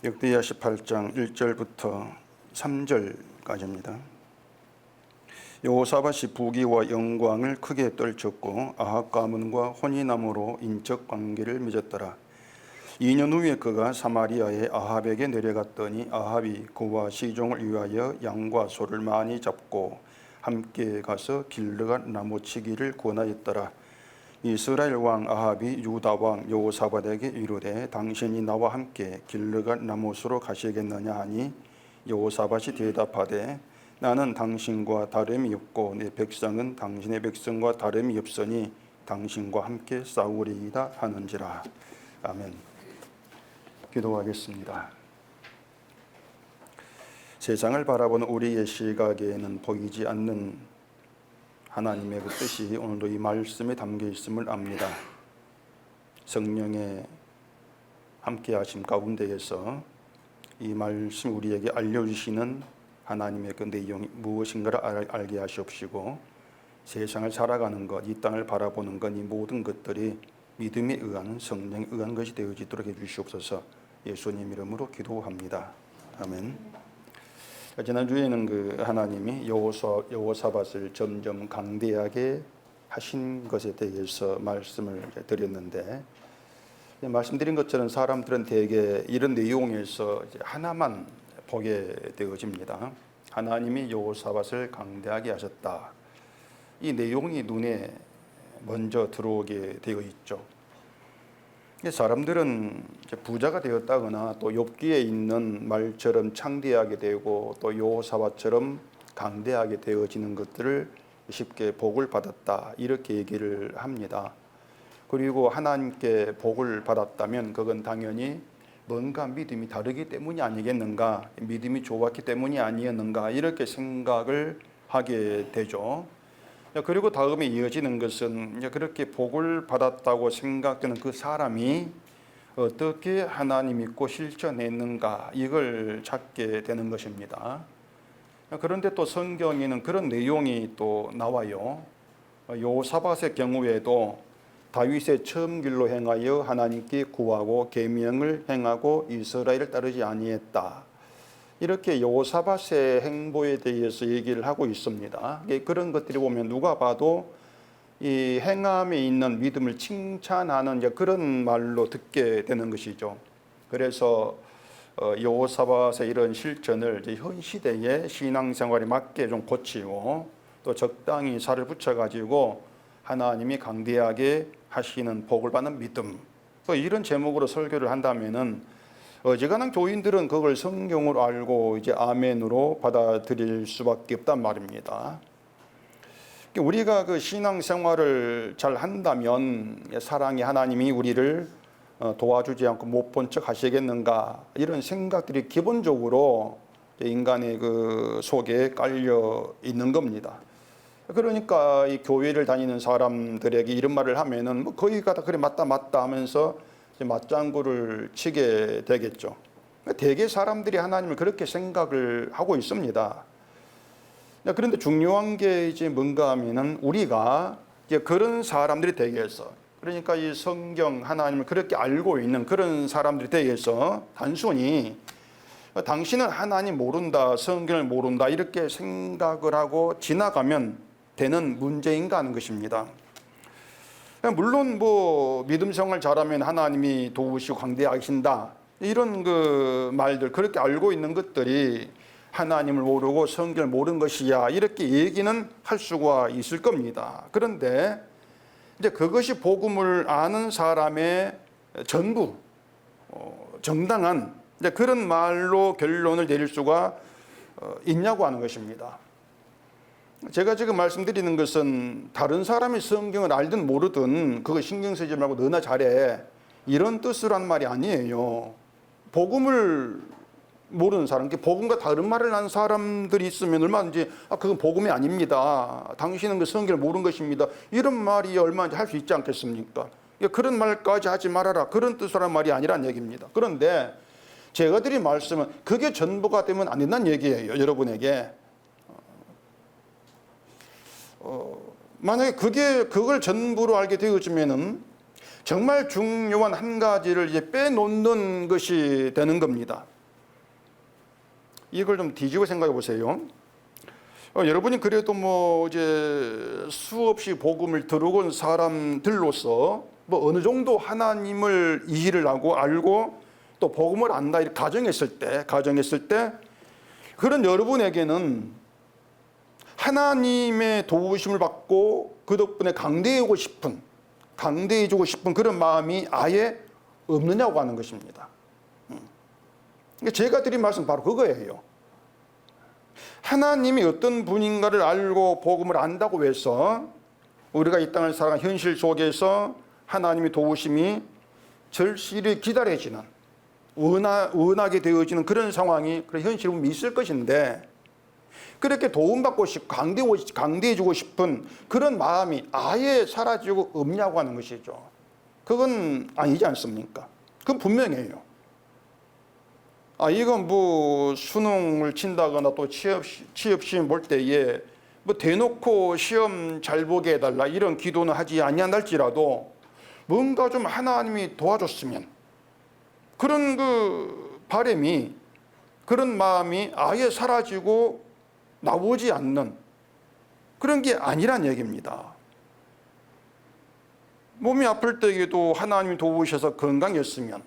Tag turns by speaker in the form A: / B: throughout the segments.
A: 역대하 18장 1절부터 3절까지입니다. 여호사밧이 부귀와 영광을 크게 떨쳤고 아합 가문과 혼인함으로 인적 관계를 맺었더라. 2년 후에 그가 사마리아에 아합에게 내려갔더니 아합이 그와 시종을 위하여 양과 소를 많이 잡고 함께 가서 길르앗 나무치기를 권하였더라. 이스라엘 왕 아합이 유다 왕 여호사밧에게 이르되 당신이 나와 함께 길르앗 나무수로 가시겠느냐 하니 여호사밧이 대답하되 나는 당신과 다름이 없고 내 백성은 당신의 백성과 다름이 없으니 당신과 함께 싸우리이다 하는지라. 아멘. 기도하겠습니다. 세상을 바라보는 우리의 시각에는 보이지 않는 하나님의 그 뜻이 오늘도 이 말씀에 담겨 있음을 압니다. 성령의 함께하심 가운데에서 이 말씀 우리에게 알려주시는 하나님의 그 내용이 무엇인가를 알게 하시옵시고 세상을 살아가는 것, 이 땅을 바라보는 것, 이 모든 것들이 믿음에 의한 성령에 의한 것이 되어지도록 해주시옵소서. 예수님 이름으로 기도합니다. 아멘. 지난주에는 그 하나님이 여호사밧을 점점 강대하게 하신 것에 대해서 말씀을 드렸는데, 말씀드린 것처럼 사람들은 대개 이런 내용에서 하나만 보게 되어집니다. 하나님이 여호사밧을 강대하게 하셨다. 이 내용이 눈에 먼저 들어오게 되어 있죠. 사람들은 부자가 되었다거나 또 욥기에 있는 말처럼 창대하게 되고 또 여호사밧처럼 강대하게 되어지는 것들을 쉽게 복을 받았다 이렇게 얘기를 합니다. 그리고 하나님께 복을 받았다면 그건 당연히 뭔가 믿음이 다르기 때문이 아니겠는가, 믿음이 좋았기 때문이 아니었는가 이렇게 생각을 하게 되죠. 그리고 다음에 이어지는 것은 그렇게 복을 받았다고 생각되는 그 사람이 어떻게 하나님 믿고 실천했는가 이걸 찾게 되는 것입니다. 그런데 또 성경에는 그런 내용이 또 나와요. 여호사밧의 경우에도 다윗의 처음 길로 행하여 하나님께 구하고 계명을 행하고 이스라엘을 따르지 아니했다. 이렇게 여호사밧의 행보에 대해서 얘기를 하고 있습니다. 그런 것들이 보면 누가 봐도 이 행함에 있는 믿음을 칭찬하는 그런 말로 듣게 되는 것이죠. 그래서 여호사밧의 이런 실천을 현 시대의 신앙생활에 맞게 좀 고치고 또 적당히 살을 붙여가지고 하나님이 강대하게 하시는 복을 받는 믿음, 이런 제목으로 설교를 한다면은 어지간한 교인들은 그걸 성경으로 알고 이제 아멘으로 받아들일 수밖에 없단 말입니다. 우리가 그 신앙생활을 잘 한다면 사랑의 하나님이 우리를 도와주지 않고 못 본 척 하시겠는가 이런 생각들이 기본적으로 인간의 그 속에 깔려 있는 겁니다. 그러니까 이 교회를 다니는 사람들에게 이런 말을 하면은 뭐 거기가 다 그래 맞다 하면서 맞장구를 치게 되겠죠. 대개 사람들이 하나님을 그렇게 생각을 하고 있습니다. 그런데 중요한 게 이제 뭔가 하면은 우리가 이제 그런 사람들이 되게해서, 그러니까 이 성경 하나님을 그렇게 알고 있는 그런 사람들이 되게해서 단순히 당신은 하나님 모른다, 성경을 모른다 이렇게 생각을 하고 지나가면 되는 문제인가 하는 것입니다. 물론 뭐 믿음 생활 잘하면 하나님이 도우시고 강대하신다 이런 그 말들, 그렇게 알고 있는 것들이 하나님을 모르고 성경을 모르는 것이야 이렇게 얘기는 할 수가 있을 겁니다. 그런데 이제 그것이 복음을 아는 사람의 전부 정당한 이제 그런 말로 결론을 내릴 수가 있냐고 하는 것입니다. 제가 지금 말씀드리는 것은 다른 사람이 성경을 알든 모르든 그거 신경 쓰지 말고 너나 잘해 이런 뜻으로 한 말이 아니에요. 복음을 모르는 사람, 복음과 다른 말을 하는 사람들이 있으면 얼마든지 그건 복음이 아닙니다, 당신은 그 성경을 모르는 것입니다 이런 말이 얼마든지 할 수 있지 않겠습니까? 그런 말까지 하지 말아라 그런 뜻으로 한 말이 아니란 얘기입니다. 그런데 제가 드린 말씀은 그게 전부가 되면 안 된다는 얘기예요. 여러분에게 만약에 그걸 전부로 알게 되어지면은 정말 중요한 한 가지를 이제 빼놓는 것이 되는 겁니다. 이걸 좀 뒤집어 생각해 보세요. 여러분이 그래도 뭐 이제 수없이 복음을 들어온 사람들로서 뭐 어느 정도 하나님을 이해를 하고 알고 또 복음을 안다 이렇게 가정했을 때 그런 여러분에게는 하나님의 도우심을 받고 그 덕분에 강대해주고 싶은 그런 마음이 아예 없느냐고 하는 것입니다. 제가 드린 말씀 바로 그거예요. 하나님이 어떤 분인가를 알고 복음을 안다고 해서 우리가 이 땅을 살아가는 현실 속에서 하나님의 도우심이 절실히 기다려지는 원하게 되어지는 그런 상황이 그런 현실은 있을 것인데 그렇게 도움받고 싶고 강대해주고 싶은 그런 마음이 아예 사라지고 없냐고 하는 것이죠. 그건 아니지 않습니까? 그건 분명해요. 이건 뭐 수능을 친다거나 또 취업 시험 볼 때에 뭐 대놓고 시험 잘 보게 해달라 이런 기도는 하지 아니한달지라도 뭔가 좀 하나님이 도와줬으면 그런 그 바람이 그런 마음이 아예 사라지고 나오지 않는 그런 게 아니란 얘기입니다. 몸이 아플 때에도 하나님이 도우셔서 건강했으면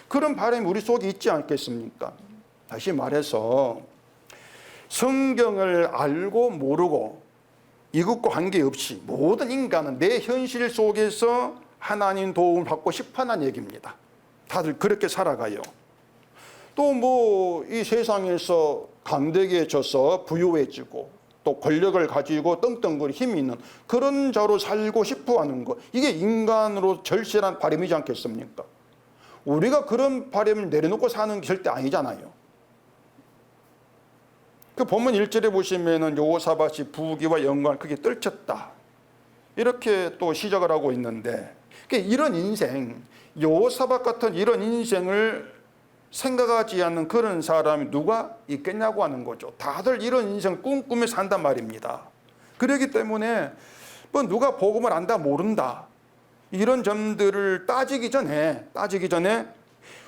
A: 그런 바람이 우리 속에 있지 않겠습니까? 다시 말해서 성경을 알고 모르고 이것과 관계없이 모든 인간은 내 현실 속에서 하나님 도움을 받고 싶어하는 얘기입니다. 다들 그렇게 살아가요. 또 뭐 이 세상에서 강대해져서 부유해지고 또 권력을 가지고 떵떵거리 힘이 있는 그런 자로 살고 싶어하는 것, 이게 인간으로 절실한 바람이지 않겠습니까? 우리가 그런 바람을 내려놓고 사는 게 절대 아니잖아요. 그 본문 1절에 보시면은 여호사밧이 부귀와 영광을 크게 떨쳤다 이렇게 또 시작을 하고 있는데, 이런 인생, 여호사밧 같은 이런 인생을 생각하지 않는 그런 사람이 누가 있겠냐고 하는 거죠. 다들 이런 인생을 꿈꾸며 산단 말입니다. 그렇기 때문에 뭐 누가 복음을 안다 모른다 이런 점들을 따지기 전에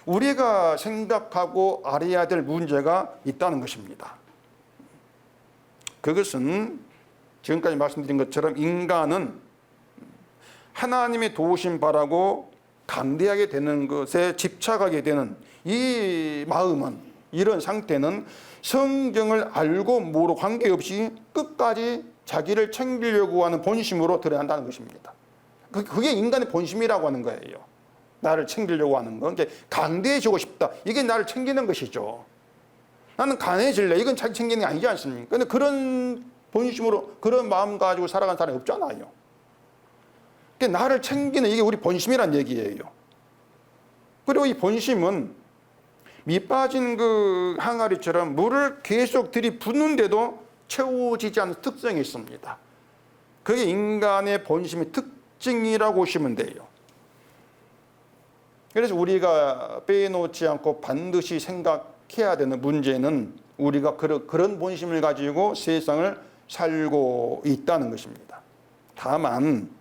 A: 우리가 생각하고 알아야 될 문제가 있다는 것입니다. 그것은 지금까지 말씀드린 것처럼 인간은 하나님의 도우심 바라고 강대하게 되는 것에 집착하게 되는 이 마음은, 이런 상태는 성경을 알고 모르고 관계없이 끝까지 자기를 챙기려고 하는 본심으로 드러난다는 것입니다. 그게 인간의 본심이라고 하는 거예요. 나를 챙기려고 하는 거. 그러니까 강대해지고 싶다. 이게 나를 챙기는 것이죠. 나는 강해질래. 이건 자기 챙기는 게 아니지 않습니까? 근데 그런 본심으로, 그런 마음 가지고 살아가는 사람이 없잖아요. 그러니까 나를 챙기는 이게 우리 본심이란 얘기예요. 그리고 이 본심은 밑 빠진 그 항아리처럼 물을 계속 들이붓는데도 채워지지 않는 특성이 있습니다. 그게 인간의 본심의 특징이라고 보시면 돼요. 그래서 우리가 빼놓지 않고 반드시 생각해야 되는 문제는 우리가 그런 본심을 가지고 세상을 살고 있다는 것입니다. 다만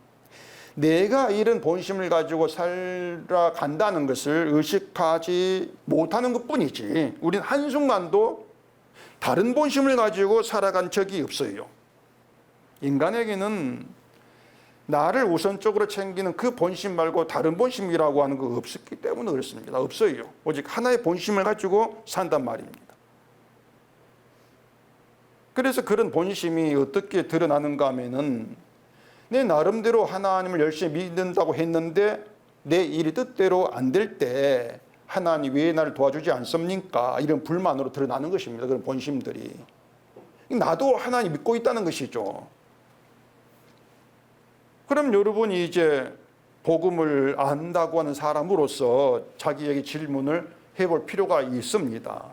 A: 내가 이런 본심을 가지고 살아간다는 것을 의식하지 못하는 것뿐이지 우리는 한순간도 다른 본심을 가지고 살아간 적이 없어요. 인간에게는 나를 우선적으로 챙기는 그 본심 말고 다른 본심이라고 하는 거 없었기 때문에 그렇습니다. 없어요. 오직 하나의 본심을 가지고 산단 말입니다. 그래서 그런 본심이 어떻게 드러나는가 하면은 내 나름대로 하나님을 열심히 믿는다고 했는데 내 일이 뜻대로 안 될 때 하나님 왜 나를 도와주지 않습니까? 이런 불만으로 드러나는 것입니다. 그런 본심들이. 나도 하나님 믿고 있다는 것이죠. 그럼 여러분이 이제 복음을 안다고 하는 사람으로서 자기에게 질문을 해볼 필요가 있습니다.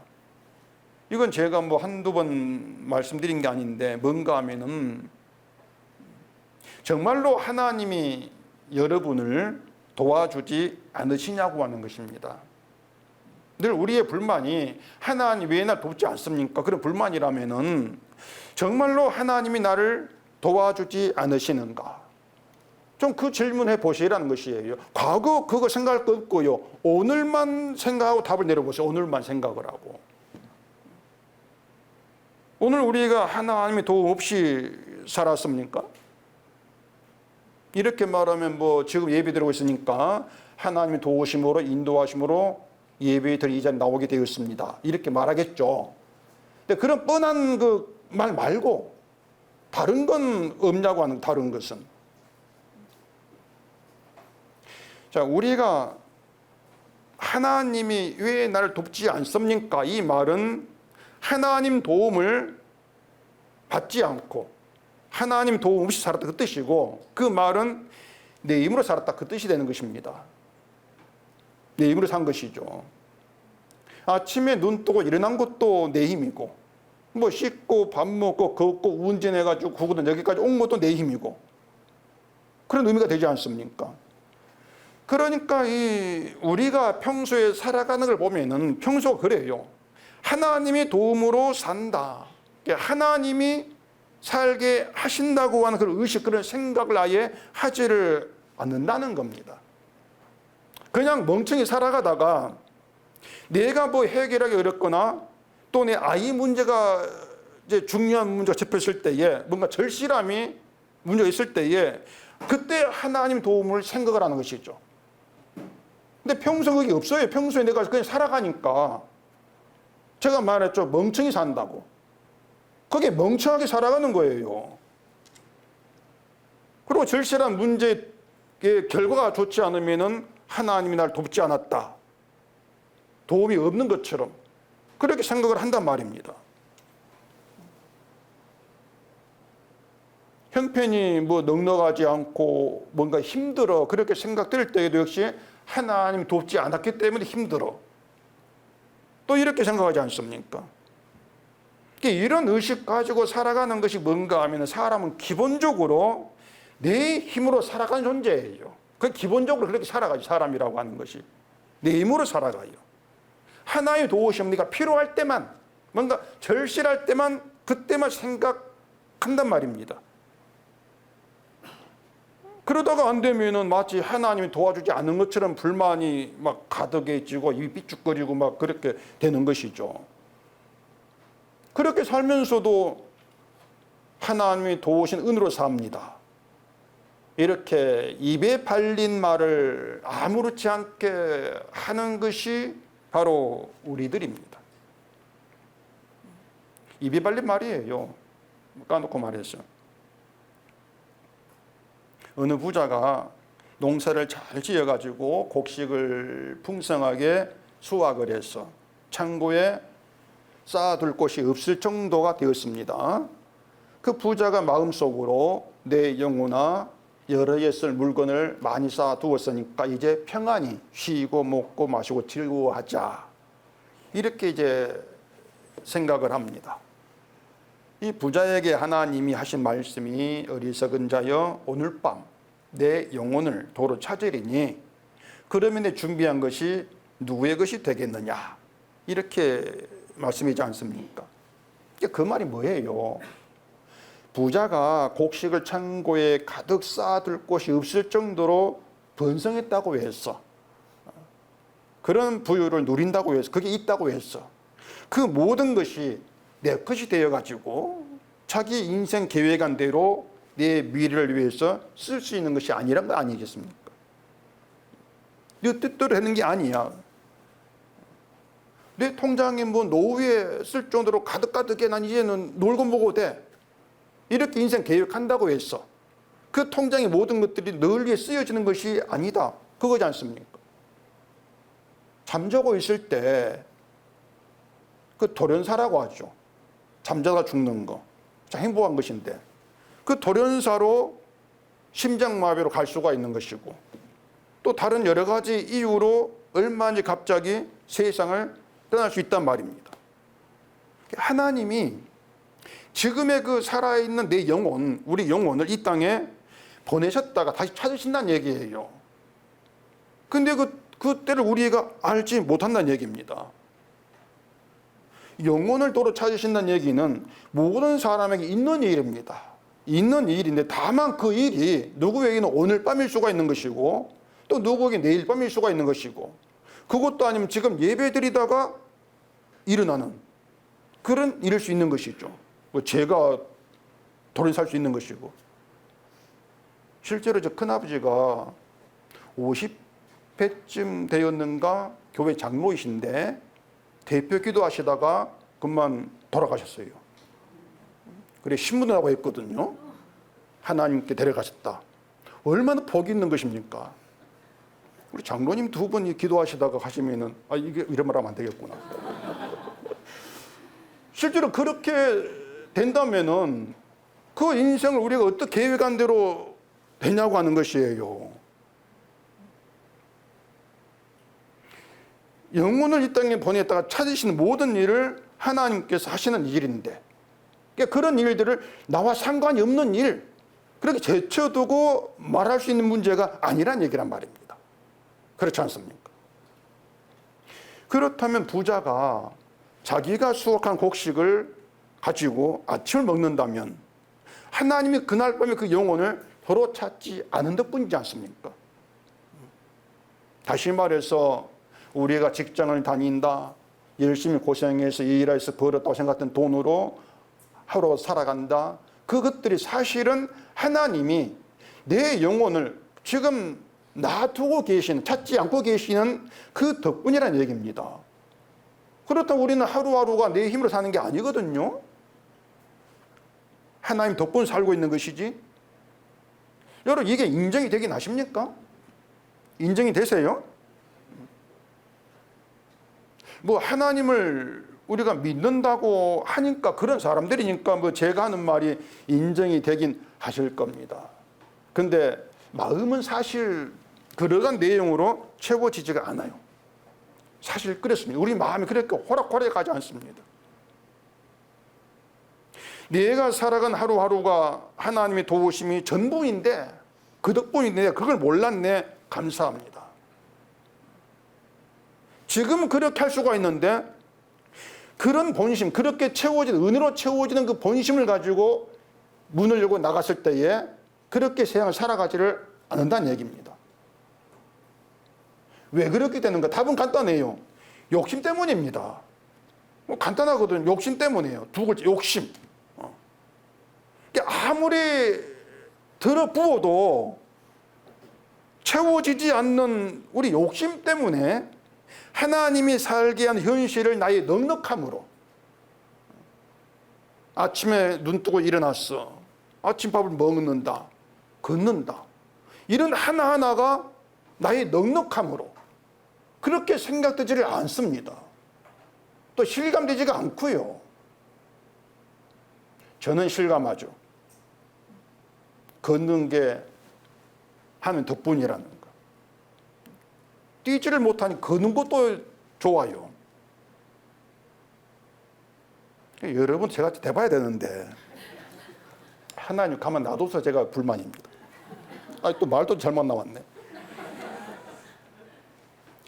A: 이건 제가 뭐 한두 번 말씀드린 게 아닌데 뭔가 하면은 정말로 하나님이 여러분을 도와주지 않으시냐고 하는 것입니다. 늘 우리의 불만이 하나님 왜 날 돕지 않습니까? 그런 불만이라면은 정말로 하나님이 나를 도와주지 않으시는가? 좀 그 질문해 보시라는 것이에요. 과거 그거 생각할 거 없고요. 오늘만 생각하고 답을 내려보세요. 오늘만 생각을 하고. 오늘 우리가 하나님의 도움 없이 살았습니까? 이렇게 말하면 뭐 지금 예배 드리고 있으니까 하나님의 도우심으로 인도하심으로 예배 드리 이 자리에 나오게 되었습니다. 이렇게 말하겠죠. 근데 그런 뻔한 그 말 말고 다른 건 없냐고 하는 다른 것은. 자, 우리가 하나님이 왜 나를 돕지 않습니까? 이 말은 하나님 도움을 받지 않고 하나님 도움 없이 살았다 그 뜻이고, 그 말은 내 힘으로 살았다 그 뜻이 되는 것입니다. 내 힘으로 산 것이죠. 아침에 눈 뜨고 일어난 것도 내 힘이고, 뭐 씻고 밥 먹고 걷고 운전해가지고 구구도 여기까지 온 것도 내 힘이고, 그런 의미가 되지 않습니까? 그러니까 우리가 평소에 살아가는 걸 보면은 평소가 그래요. 하나님의 도움으로 산다. 하나님이 살게 하신다고 하는 그런 의식, 그런 생각을 아예 하지를 않는다는 겁니다. 그냥 멍청이 살아가다가 내가 뭐 해결하기 어렵거나 또 내 아이 문제가 이제 중요한 문제가 접했을 때에 뭔가 절실함이 문제가 있을 때에 그때 하나님 도움을 생각을 하는 것이죠. 근데 평소 그게 없어요. 평소에 내가 그냥 살아가니까. 제가 말했죠. 멍청이 산다고. 그게 멍청하게 살아가는 거예요. 그리고 절실한 문제의 결과가 좋지 않으면은 하나님이 날 돕지 않았다. 도움이 없는 것처럼 그렇게 생각을 한단 말입니다. 형편이 뭐 넉넉하지 않고 뭔가 힘들어 그렇게 생각될 때에도 역시 하나님 돕지 않았기 때문에 힘들어. 또 이렇게 생각하지 않습니까? 이런 의식 가지고 살아가는 것이 뭔가 하면 사람은 기본적으로 내 힘으로 살아가는 존재예요. 그 기본적으로 그렇게 살아가죠. 사람이라고 하는 것이. 내 힘으로 살아가요. 하나의 도우심이 필요할 때만, 뭔가 절실할 때만, 그때만 생각한단 말입니다. 그러다가 안 되면은 마치 하나님이 도와주지 않은 것처럼 불만이 막 가득해지고 입이 삐죽거리고 막 그렇게 되는 것이죠. 그렇게 살면서도 하나님이 도우신 은으로 삽니다. 이렇게 입에 발린 말을 아무렇지 않게 하는 것이 바로 우리들입니다. 입에 발린 말이에요. 까놓고 말해서. 어느 부자가 농사를 잘 지어가지고 곡식을 풍성하게 수확을 해서 창고에 쌓아둘 곳이 없을 정도가 되었습니다. 그 부자가 마음속으로 내 영혼아 여러 해 쓸 물건을 많이 쌓아두었으니까 이제 평안히 쉬고 먹고 마시고 즐거워하자. 이렇게 이제 생각을 합니다. 이 부자에게 하나님이 하신 말씀이 어리석은 자여 오늘 밤 내 영혼을 도로 찾으리니 그러면 내 준비한 것이 누구의 것이 되겠느냐. 이렇게 말씀이지 않습니까? 그 말이 뭐예요? 부자가 곡식을 창고에 가득 쌓아둘 곳이 없을 정도로 번성했다고 했어. 그런 부유를 누린다고 했어. 그게 있다고 했어. 그 모든 것이 내 것이 되어가지고 자기 인생 계획한 대로 내 미래를 위해서 쓸 수 있는 것이 아니란 거 아니겠습니까? 네 뜻대로 하는 게 아니야. 내 통장에 뭐 노후에 쓸 정도로 가득가득해 난 이제는 놀고 먹어도 돼. 이렇게 인생 계획한다고 했어. 그 통장의 모든 것들이 널 위해 쓰여지는 것이 아니다. 그거지 않습니까? 잠자고 있을 때 그 돌연사라고 하죠. 잠자다 죽는 거. 참 행복한 것인데 그 돌연사로 심장마비로 갈 수가 있는 것이고 또 다른 여러 가지 이유로 얼마든지 갑자기 세상을 떠날 수 있단 말입니다. 하나님이 지금의 그 살아있는 내 영혼, 우리 영혼을 이 땅에 보내셨다가 다시 찾으신다는 얘기예요. 근데 그때를 우리가 알지 못한다는 얘기입니다. 영혼을 도로 찾으신다는 얘기는 모든 사람에게 있는 일입니다. 있는 일인데 다만 그 일이 누구에게는 오늘 밤일 수가 있는 것이고 또 누구에게 내일 밤일 수가 있는 것이고 그것도 아니면 지금 예배 드리다가 일어나는 그런 일일 수 있는 것이죠. 제가 돈을 살 수 있는 것이고. 실제로 저 큰아버지가 50회쯤 되었는가 교회 장로이신데 대표 기도하시다가 그만 돌아가셨어요. 그래 신문을 하고 했거든요. 하나님께 데려가셨다. 얼마나 복이 있는 것입니까? 우리 장로님 두 분이 기도하시다가 가시면은 이게 이런 말 하면 안 되겠구나. 실제로 그렇게 된다면은 그 인생을 우리가 어떻게 계획한 대로 되냐고 하는 것이에요. 영혼을 이 땅에 보냈다가 찾으시는 모든 일을 하나님께서 하시는 일인데, 그러니까 그런 일들을 나와 상관이 없는 일, 그렇게 제쳐두고 말할 수 있는 문제가 아니란 얘기란 말입니다. 그렇지 않습니까? 그렇다면 부자가 자기가 수확한 곡식을 가지고 아침을 먹는다면 하나님이 그날 밤에 그 영혼을 도로 찾지 않은 것뿐이지 않습니까? 다시 말해서 우리가 직장을 다닌다, 열심히 고생해서 일해서 벌었다고 생각했던 돈으로 하루 살아간다, 그것들이 사실은 하나님이 내 영혼을 지금 놔두고 계시는, 찾지 않고 계시는 그 덕분이라는 얘기입니다. 그렇다고 우리는 하루하루가 내 힘으로 사는 게 아니거든요. 하나님 덕분 살고 있는 것이지. 여러분 이게 인정이 되긴 하십니까? 인정이 되세요? 뭐 하나님을 우리가 믿는다고 하니까, 그런 사람들이니까 뭐 제가 하는 말이 인정이 되긴 하실 겁니다. 근데 마음은 사실 그러한 내용으로 채워지지가 않아요. 사실 그렇습니다. 우리 마음이 그렇게 호락호락하지 않습니다. 내가 살아간 하루하루가 하나님의 도우심이 전부인데, 그 덕분인데 그걸 몰랐네. 감사합니다. 지금 그렇게 할 수가 있는데, 그런 본심, 그렇게 채워지는, 은혜로 채워지는 그 본심을 가지고 문을 열고 나갔을 때에 그렇게 세상을 살아가지를 않는다는 얘기입니다. 왜 그렇게 되는가? 답은 간단해요. 욕심 때문입니다. 뭐 간단하거든요. 욕심 때문이에요. 두 글자, 욕심. 아무리 들어 부어도 채워지지 않는 우리 욕심 때문에 하나님이 살게 한 현실을 나의 넉넉함으로, 아침에 눈 뜨고 일어났어, 아침밥을 먹는다, 걷는다, 이런 하나하나가 나의 넉넉함으로 그렇게 생각되지를 않습니다. 또 실감되지가 않고요. 저는 실감하죠. 걷는 게 하는 덕분이라는 거. 뛰지를 못하니 걷는 것도 좋아요. 여러분 제가 돼봐야 되는데 하나님 가만 놔둬서 제가 불만입니다. 또 말도 잘못 나왔네.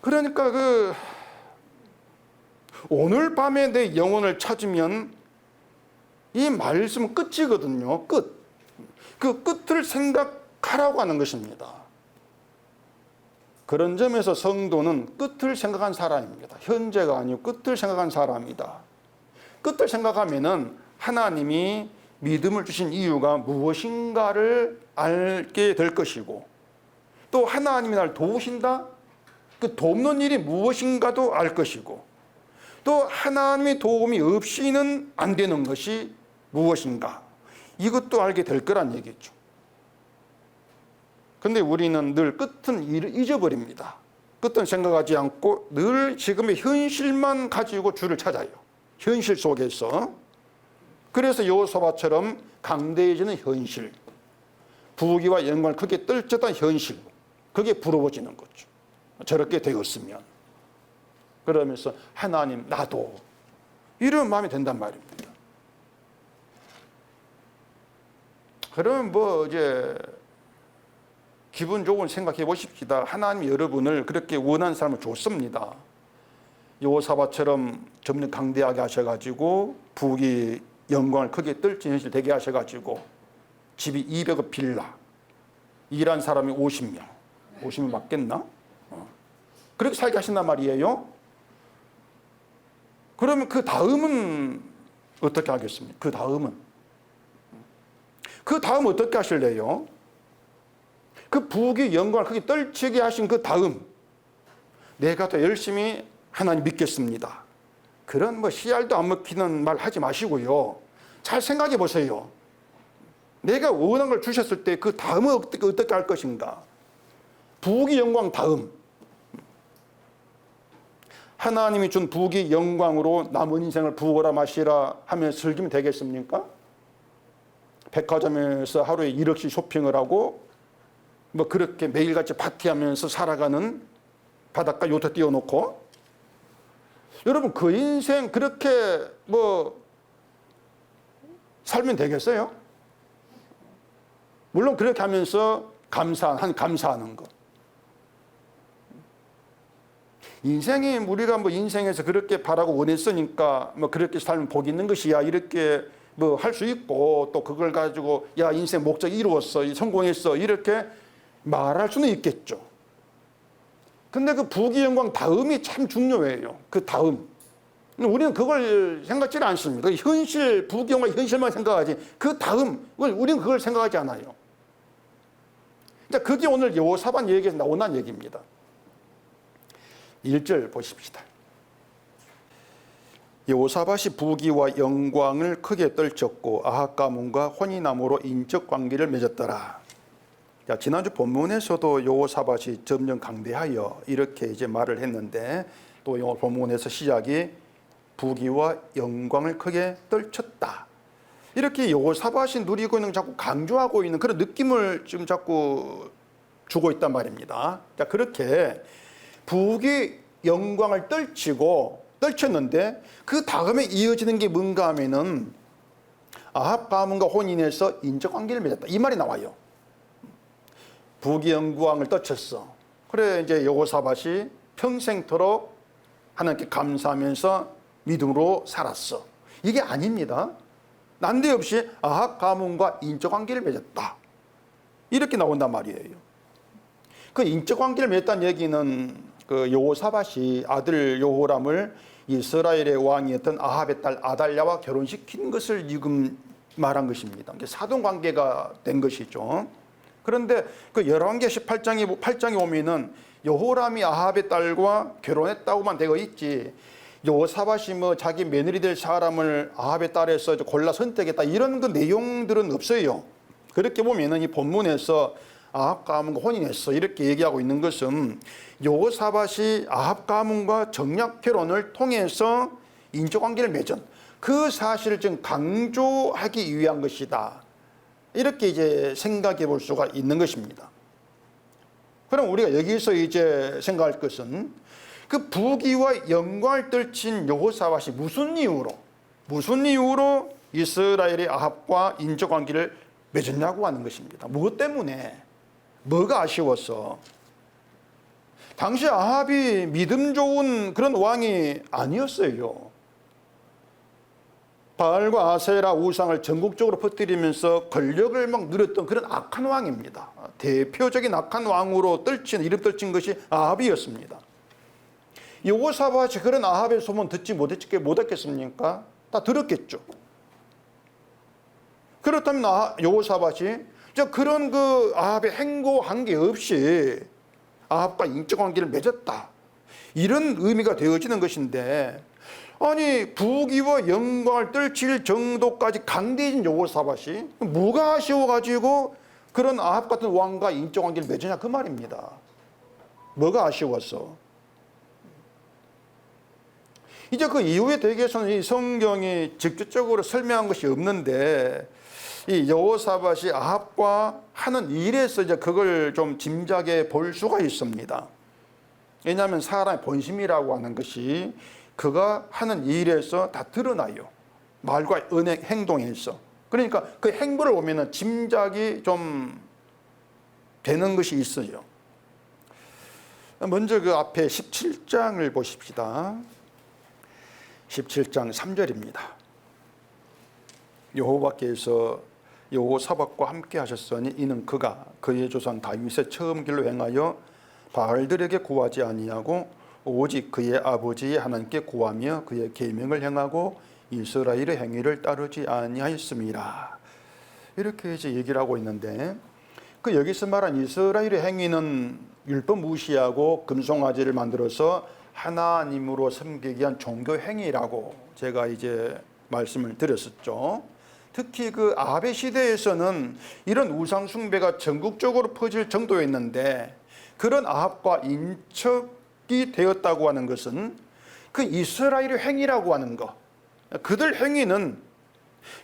A: 그러니까 오늘 밤에 내 영혼을 찾으면 이 말씀은 끝이거든요. 끝. 그 끝을 생각하라고 하는 것입니다. 그런 점에서 성도는 끝을 생각한 사람입니다. 현재가 아니고 끝을 생각한 사람이다. 끝을 생각하면은 하나님이 믿음을 주신 이유가 무엇인가를 알게 될 것이고, 또 하나님이 날 도우신다? 그 돕는 일이 무엇인가도 알 것이고, 또 하나님의 도움이 없이는 안 되는 것이 무엇인가, 이것도 알게 될 거란 얘기죠. 근데 우리는 늘 끝은 잊어버립니다. 끝은 생각하지 않고 늘 지금의 현실만 가지고 주를 찾아요. 현실 속에서. 그래서 여호사밧처럼 강대해지는 현실, 부귀와 영광을 크게 떨쳤던 현실, 그게 부러워지는 거죠. 저렇게 되었으면. 그러면서 하나님 나도, 이런 마음이 든단 말입니다. 그러면 뭐 이제 기분 좋은 생각해 보십시다. 하나님이 여러분을 그렇게 원하는 사람을 줬습니다. 여호사밧처럼 점점 강대하게 하셔가지고 부귀 영광을 크게 떨친 현실 되게 하셔가지고 집이 200억 빌라, 일한 사람이 50명. 50명 맞겠나? 그렇게 살게 하신단 말이에요. 그러면 그 다음은 어떻게 하겠습니까? 그 다음 어떻게 하실래요? 그 부귀 영광을 크게 떨치게 하신 그 다음, 내가 더 열심히 하나님 믿겠습니다. 그런 뭐 씨알도 안 먹히는 말 하지 마시고요. 잘 생각해 보세요. 내가 원한 걸 주셨을 때 그 다음은 어떻게 할 것인가? 부귀 영광 다음. 하나님이 준 부귀 영광으로 남은 인생을 부어라 마시라 하며 즐기면 되겠습니까? 백화점에서 하루에 1억씩 쇼핑을 하고 뭐 그렇게 매일같이 파티하면서 살아가는, 바닷가 요트 띄워놓고, 여러분 그 인생 그렇게 뭐 살면 되겠어요? 물론 그렇게 하면서 감사하는 것. 인생이 우리가 뭐 인생에서 그렇게 바라고 원했으니까 뭐 그렇게 살면 복 있는 것이야 이렇게 뭐 할 수 있고, 또 그걸 가지고 야 인생 목적 이루었어, 성공했어 이렇게 말할 수는 있겠죠. 근데 그 부귀 영광 다음이 참 중요해요. 그 다음. 우리는 그걸 생각지 않습니다. 현실, 부귀 영광 현실만 생각하지 그 다음 우리는 그걸 생각하지 않아요. 그게 오늘 여호사밧 얘기에서 나오는 얘기입니다. 1절 보십시다. 여호사밧이 부귀와 영광을 크게 떨쳤고 아합 가문과 혼인함으로 인적 관계를 맺었더라. 자, 지난주 본문에서도 여호사밧이 점점 강대하여 이렇게 이제 말을 했는데, 또 오늘 본문에서 시작이 부귀와 영광을 크게 떨쳤다. 이렇게 여호사밧이 누리고 있는, 자꾸 강조하고 있는 그런 느낌을 지금 자꾸 주고 있단 말입니다. 자, 그렇게 부귀 영광을 떨쳤는데 그 다음에 이어지는 게 뭔가 하면은 아합 가문과 혼인해서 인적 관계를 맺었다, 이 말이 나와요. 부귀 영광을 떨쳤어. 그래 이제 여호사밧이 평생토록 하나님께 감사하면서 믿음으로 살았어. 이게 아닙니다. 난데없이 아합 가문과 인적 관계를 맺었다, 이렇게 나온단 말이에요. 그 인적 관계를 맺었다는 얘기는 그 여호사밧이 아들 여호람을 이스라엘의 왕이었던 아합의 딸 아달랴와 결혼시킨 것을 지금 말한 것입니다. 사돈 관계가 된 것이죠. 그런데 그 열왕기 8장에 보면은 여호람이 아합의 딸과 결혼했다고만 되어 있지, 여호사밧이 뭐 자기 며느리 될 사람을 아합의 딸에서 골라 선택했다 이런 그 내용들은 없어요. 그렇게 보면은 이 본문에서 아합 가문과 혼인했어 이렇게 얘기하고 있는 것은 여호사밧이 아합 가문과 정략 결혼을 통해서 인적 관계를 맺은 그 사실을 좀 강조하기 위한 것이다, 이렇게 이제 생각해 볼 수가 있는 것입니다. 그럼 우리가 여기서 이제 생각할 것은 그 부귀와 영광을 떨친 여호사밧이 무슨 이유로 이스라엘의 아합과 인적 관계를 맺었냐고 하는 것입니다. 무엇 때문에? 뭐가 아쉬웠어? 당시 아합이 믿음 좋은 그런 왕이 아니었어요. 바알과 아세라 우상을 전국적으로 퍼뜨리면서 권력을 막 누렸던 그런 악한 왕입니다. 대표적인 악한 왕으로 이름 떨친 것이 아합이었습니다. 여호사밧이 그런 아합의 소문 듣지 못했겠습니까? 다 들었겠죠. 그렇다면 여호사밧이 그런 그 아합의 행고 한게 없이 아합과 인적 관계를 맺었다, 이런 의미가 되어지는 것인데, 아니 부귀와 영광을 떨칠 정도까지 강대해진 여호사밧이 뭐가 아쉬워가지고 그런 아합 같은 왕과 인적 관계를 맺으냐 그 말입니다. 뭐가 아쉬웠어? 이제 그 이후에 대개에서는 이 성경이 직접적으로 설명한 것이 없는데, 이 여호사밧이 아합과 하는 일에서 이제 그걸 좀 짐작해 볼 수가 있습니다. 왜냐하면 사람의 본심이라고 하는 것이 그가 하는 일에서 다 드러나요. 말과 행동에서. 그러니까 그 행보를 보면은 짐작이 좀 되는 것이 있어요. 먼저 그 앞에 17장을 보십시다. 17장 3절입니다. 여호와께서 여호사밧과 함께 하셨으니 이는 그가 그의 조상 다윗의 처음 길로 행하여 바알들에게 구하지 아니하고 오직 그의 아버지의 하나님께 구하며 그의 계명을 행하고 이스라엘의 행위를 따르지 아니하였음이라. 이렇게 이제 얘기를 하고 있는데, 그 여기서 말한 이스라엘의 행위는 율법 무시하고 금송아지를 만들어서 하나님으로 섬기기 위한 종교 행위라고 제가 이제 말씀을 드렸었죠. 특히 그 아합의 시대에서는 이런 우상 숭배가 전국적으로 퍼질 정도였는데, 그런 아합과 인척이 되었다고 하는 것은 그 이스라엘의 행위라고 하는 것, 그들 행위는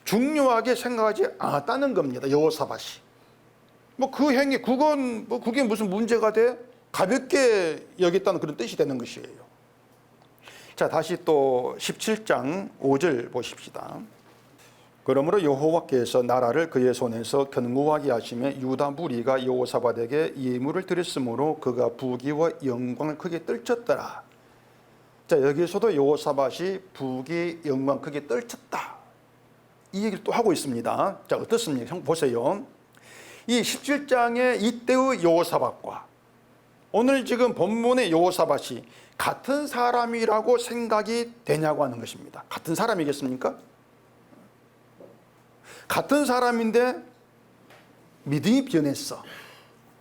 A: 중요하게 생각하지 않았다는 겁니다. 여호사밧이. 뭐 그 행위, 그게 무슨 문제가 돼? 가볍게 여겼다는 그런 뜻이 되는 것이에요. 자, 다시 또 17장 5절 보십시다. 그러므로 여호와께서 나라를 그의 손에서 견고하게 하시며 유다 무리가 여호사밧에게 예물을 드렸으므로 그가 부귀와 영광을 크게 떨쳤더라. 자, 여기서도 여호사밧이 부귀 영광 크게 떨쳤다, 이 얘기를 또 하고 있습니다. 자, 어떻습니까? 보세요. 이 17장의 이때의 여호사밧과 오늘 지금 본문의 여호사밧이 같은 사람이라고 생각이 되냐고 하는 것입니다. 같은 사람이겠습니까? 같은 사람인데 믿음이 변했어,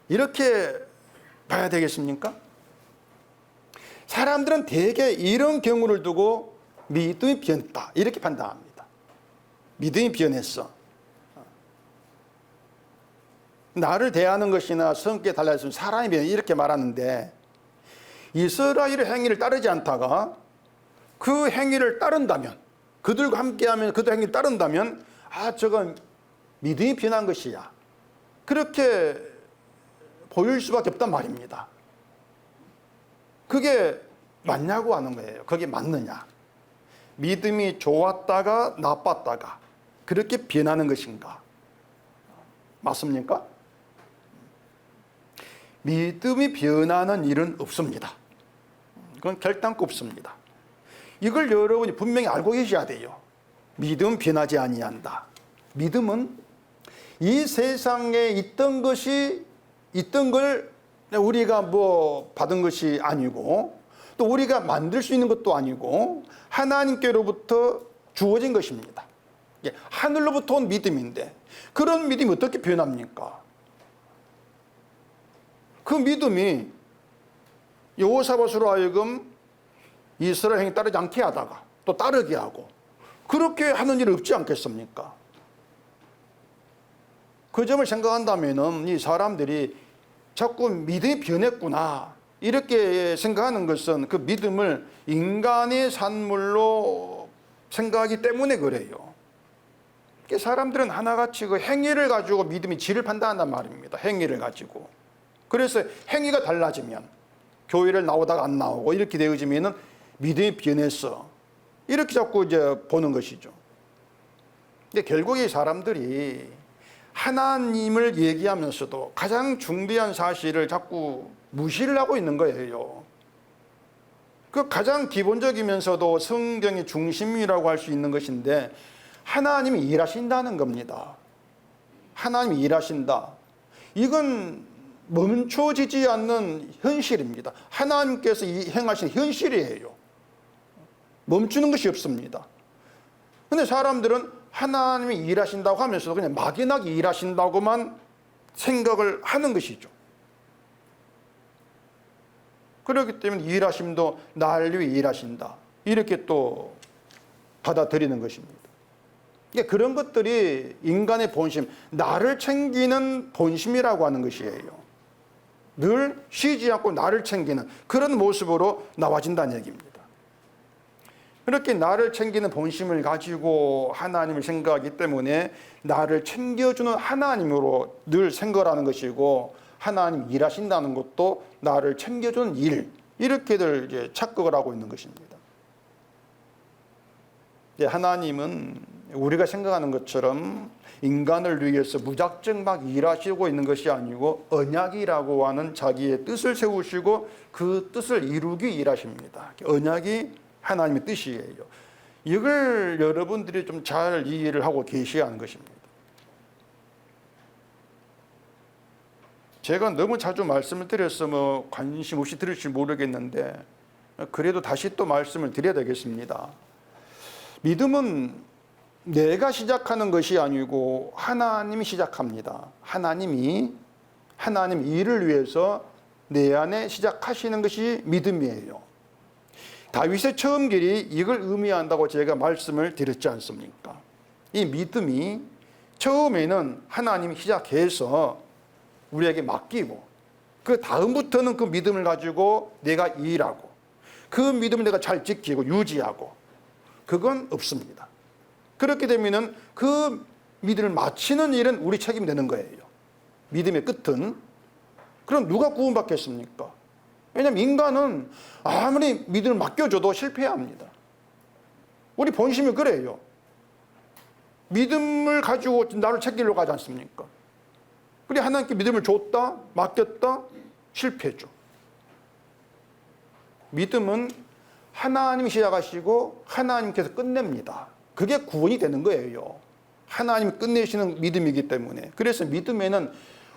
A: 이렇게 봐야 되겠습니까? 사람들은 대개 이런 경우를 두고 믿음이 변했다, 이렇게 판단합니다. 믿음이 변했어. 나를 대하는 것이나 성격이 달라졌으면 사람이 변해, 이렇게 말하는데, 이스라엘의 행위를 따르지 않다가 그 행위를 따른다면, 그들과 함께하면 그들 행위를 따른다면, 아, 저건 믿음이 변한 것이야, 그렇게 보일 수밖에 없단 말입니다. 그게 맞냐고 하는 거예요. 그게 맞느냐? 믿음이 좋았다가 나빴다가 그렇게 변하는 것인가? 맞습니까? 믿음이 변하는 일은 없습니다. 그건 결단코 없습니다. 이걸 여러분이 분명히 알고 계셔야 돼요. 믿음은 변하지 아니한다. 믿음은 이 세상에 있던 걸 우리가 뭐 받은 것이 아니고, 또 우리가 만들 수 있는 것도 아니고, 하나님께로부터 주어진 것입니다. 하늘로부터 온 믿음인데, 그런 믿음이 어떻게 변합니까? 그 믿음이 여호사밧으로 하여금 이스라엘 행위 따르지 않게 하다가 또 따르게 하고, 그렇게 하는 일 없지 않겠습니까? 그 점을 생각한다면은 이 사람들이 자꾸 믿음이 변했구나, 이렇게 생각하는 것은 그 믿음을 인간의 산물로 생각하기 때문에 그래요. 사람들은 하나같이 그 행위를 가지고 믿음이 질을 판단한단 말입니다. 행위를 가지고. 그래서 행위가 달라지면, 교회를 나오다가 안 나오고 이렇게 되어지면은 믿음이 변했어, 이렇게 자꾸 이제 보는 것이죠. 근데 결국 이 사람들이 하나님을 얘기하면서도 가장 중대한 사실을 자꾸 무시를 하고 있는 거예요. 그 가장 기본적이면서도 성경의 중심이라고 할 수 있는 것인데, 하나님이 일하신다는 겁니다. 하나님이 일하신다. 이건 멈춰지지 않는 현실입니다. 하나님께서 행하신 현실이에요. 멈추는 것이 없습니다. 그런데 사람들은 하나님이 일하신다고 하면서도 그냥 막연하게 일하신다고만 생각을 하는 것이죠. 그렇기 때문에 일하심도 날 위해 일하신다, 이렇게 또 받아들이는 것입니다. 그런 것들이 인간의 본심, 나를 챙기는 본심이라고 하는 것이에요. 늘 쉬지 않고 나를 챙기는 그런 모습으로 나와진다는 얘기입니다. 그렇게 나를 챙기는 본심을 가지고 하나님을 생각하기 때문에 나를 챙겨주는 하나님으로 늘 생각하는 것이고, 하나님 일하신다는 것도 나를 챙겨주는 일, 이렇게들 이제 착각을 하고 있는 것입니다. 하나님은 우리가 생각하는 것처럼 인간을 위해서 무작정 막 일하시고 있는 것이 아니고, 언약이라고 하는 자기의 뜻을 세우시고 그 뜻을 이루기 일하십니다. 언약이 하나님의 뜻이에요. 이걸 여러분들이 좀 잘 이해를 하고 계셔야 하는 것입니다. 제가 너무 자주 말씀을 드려서 뭐 관심 없이 들을지 모르겠는데, 그래도 다시 또 말씀을 드려야 되겠습니다. 믿음은 내가 시작하는 것이 아니고 하나님이 시작합니다. 하나님 일을 위해서 내 안에 시작하시는 것이 믿음이에요. 다윗의 처음 길이 이걸 의미한다고 제가 말씀을 드렸지 않습니까? 이 믿음이 처음에는 하나님이 시작해서 우리에게 맡기고 그 다음부터는 그 믿음을 가지고 내가 일하고 그 믿음을 내가 잘 지키고 유지하고 그건 없습니다. 그렇게 되면은 그 믿음을 마치는 일은 우리 책임이 되는 거예요. 믿음의 끝은. 그럼 누가 구원받겠습니까? 왜냐하면 인간은 아무리 믿음을 맡겨줘도 실패합니다. 우리 본심이 그래요. 믿음을 가지고 나를 챙기려고 하지 않습니까? 그래 하나님께 믿음을 줬다, 맡겼다, 실패죠. 믿음은 하나님이 시작하시고 하나님께서 끝냅니다. 그게 구원이 되는 거예요. 하나님이 끝내시는 믿음이기 때문에. 그래서 믿음에는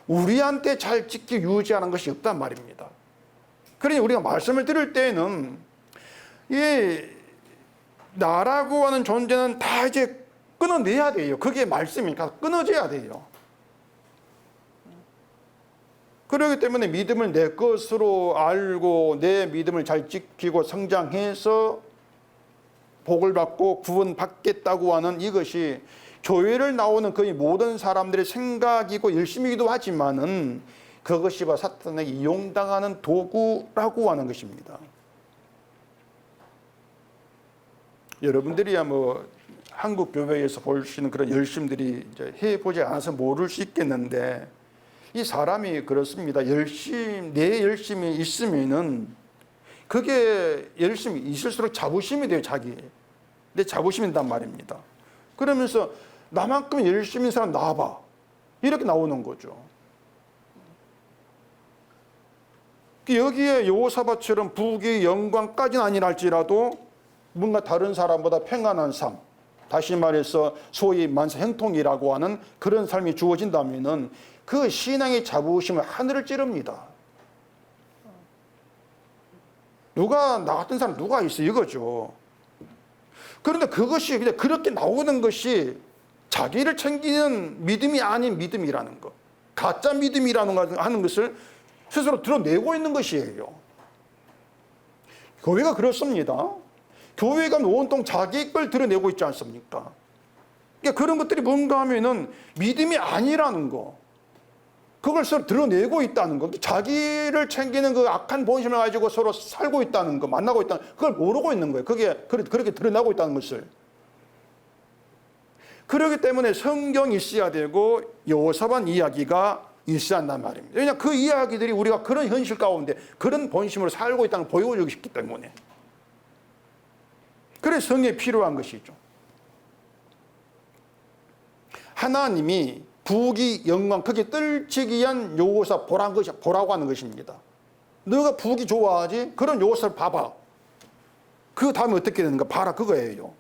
A: 우리한테 잘 지키 유지하는 것이 없단 말입니다. 그러니 우리가 말씀을 들을 때에는 이 나라고 하는 존재는 다 이제 끊어내야 돼요. 그게 말씀이니까 끊어져야 돼요. 그렇기 때문에 믿음을 내 것으로 알고 내 믿음을 잘 지키고 성장해서 복을 받고 구원받겠다고 하는 이것이 교회를 나오는 거의 모든 사람들의 생각이고 열심이기도 하지만은 그것이 사탄에게 이용당하는 도구라고 하는 것입니다. 여러분들이야 한국 교회에서 보시는 그런 열심들이 이제 해보지 않아서 모를 수 있겠는데 이 사람이 그렇습니다. 내 열심이 있으면은 그게 열심이 있을수록 자부심이 돼요, 자기. 내 자부심이 된단 말입니다. 그러면서 나만큼 열심히 있는 사람 나와봐. 이렇게 나오는 거죠. 여기에 여호사밧처럼 부귀 영광까지는 아니랄지라도 뭔가 다른 사람보다 평안한 삶, 다시 말해서 소위 만사 형통이라고 하는 그런 삶이 주어진다면은 그 신앙의 자부심을 하늘을 찌릅니다. 나 같은 사람 누가 있어 이거죠. 그런데 그것이 그냥 그렇게 나오는 것이 자기를 챙기는 믿음이 아닌 믿음이라는 것, 가짜 믿음이라는 거 하는 것을 스스로 드러내고 있는 것이에요. 교회가 그렇습니다. 교회가 온통 자기 걸 드러내고 있지 않습니까? 그러니까 그런 것들이 뭔가 하면은 믿음이 아니라는 거, 그걸 서로 드러내고 있다는 거, 자기를 챙기는 그 악한 본심을 가지고 서로 살고 있다는 거, 만나고 있다는 거, 그걸 모르고 있는 거예요. 그게 그렇게 드러나고 있다는 것을. 그렇기 때문에 성경이 있어야 되고 여호사밧 이야기가 있어야 한단 말입니다. 왜냐하면 그 이야기들이 우리가 그런 현실 가운데 그런 본심으로 살고 있다는 걸 보여주고 싶기 때문에. 그래서 성경이 필요한 것이죠. 하나님이 부귀 영광 크게 떨치기 위한 여호사 보라고 하는 것입니다. 너가 부귀 좋아하지? 그런 여호사를 봐봐. 그 다음에 어떻게 되는가 봐라, 그거예요.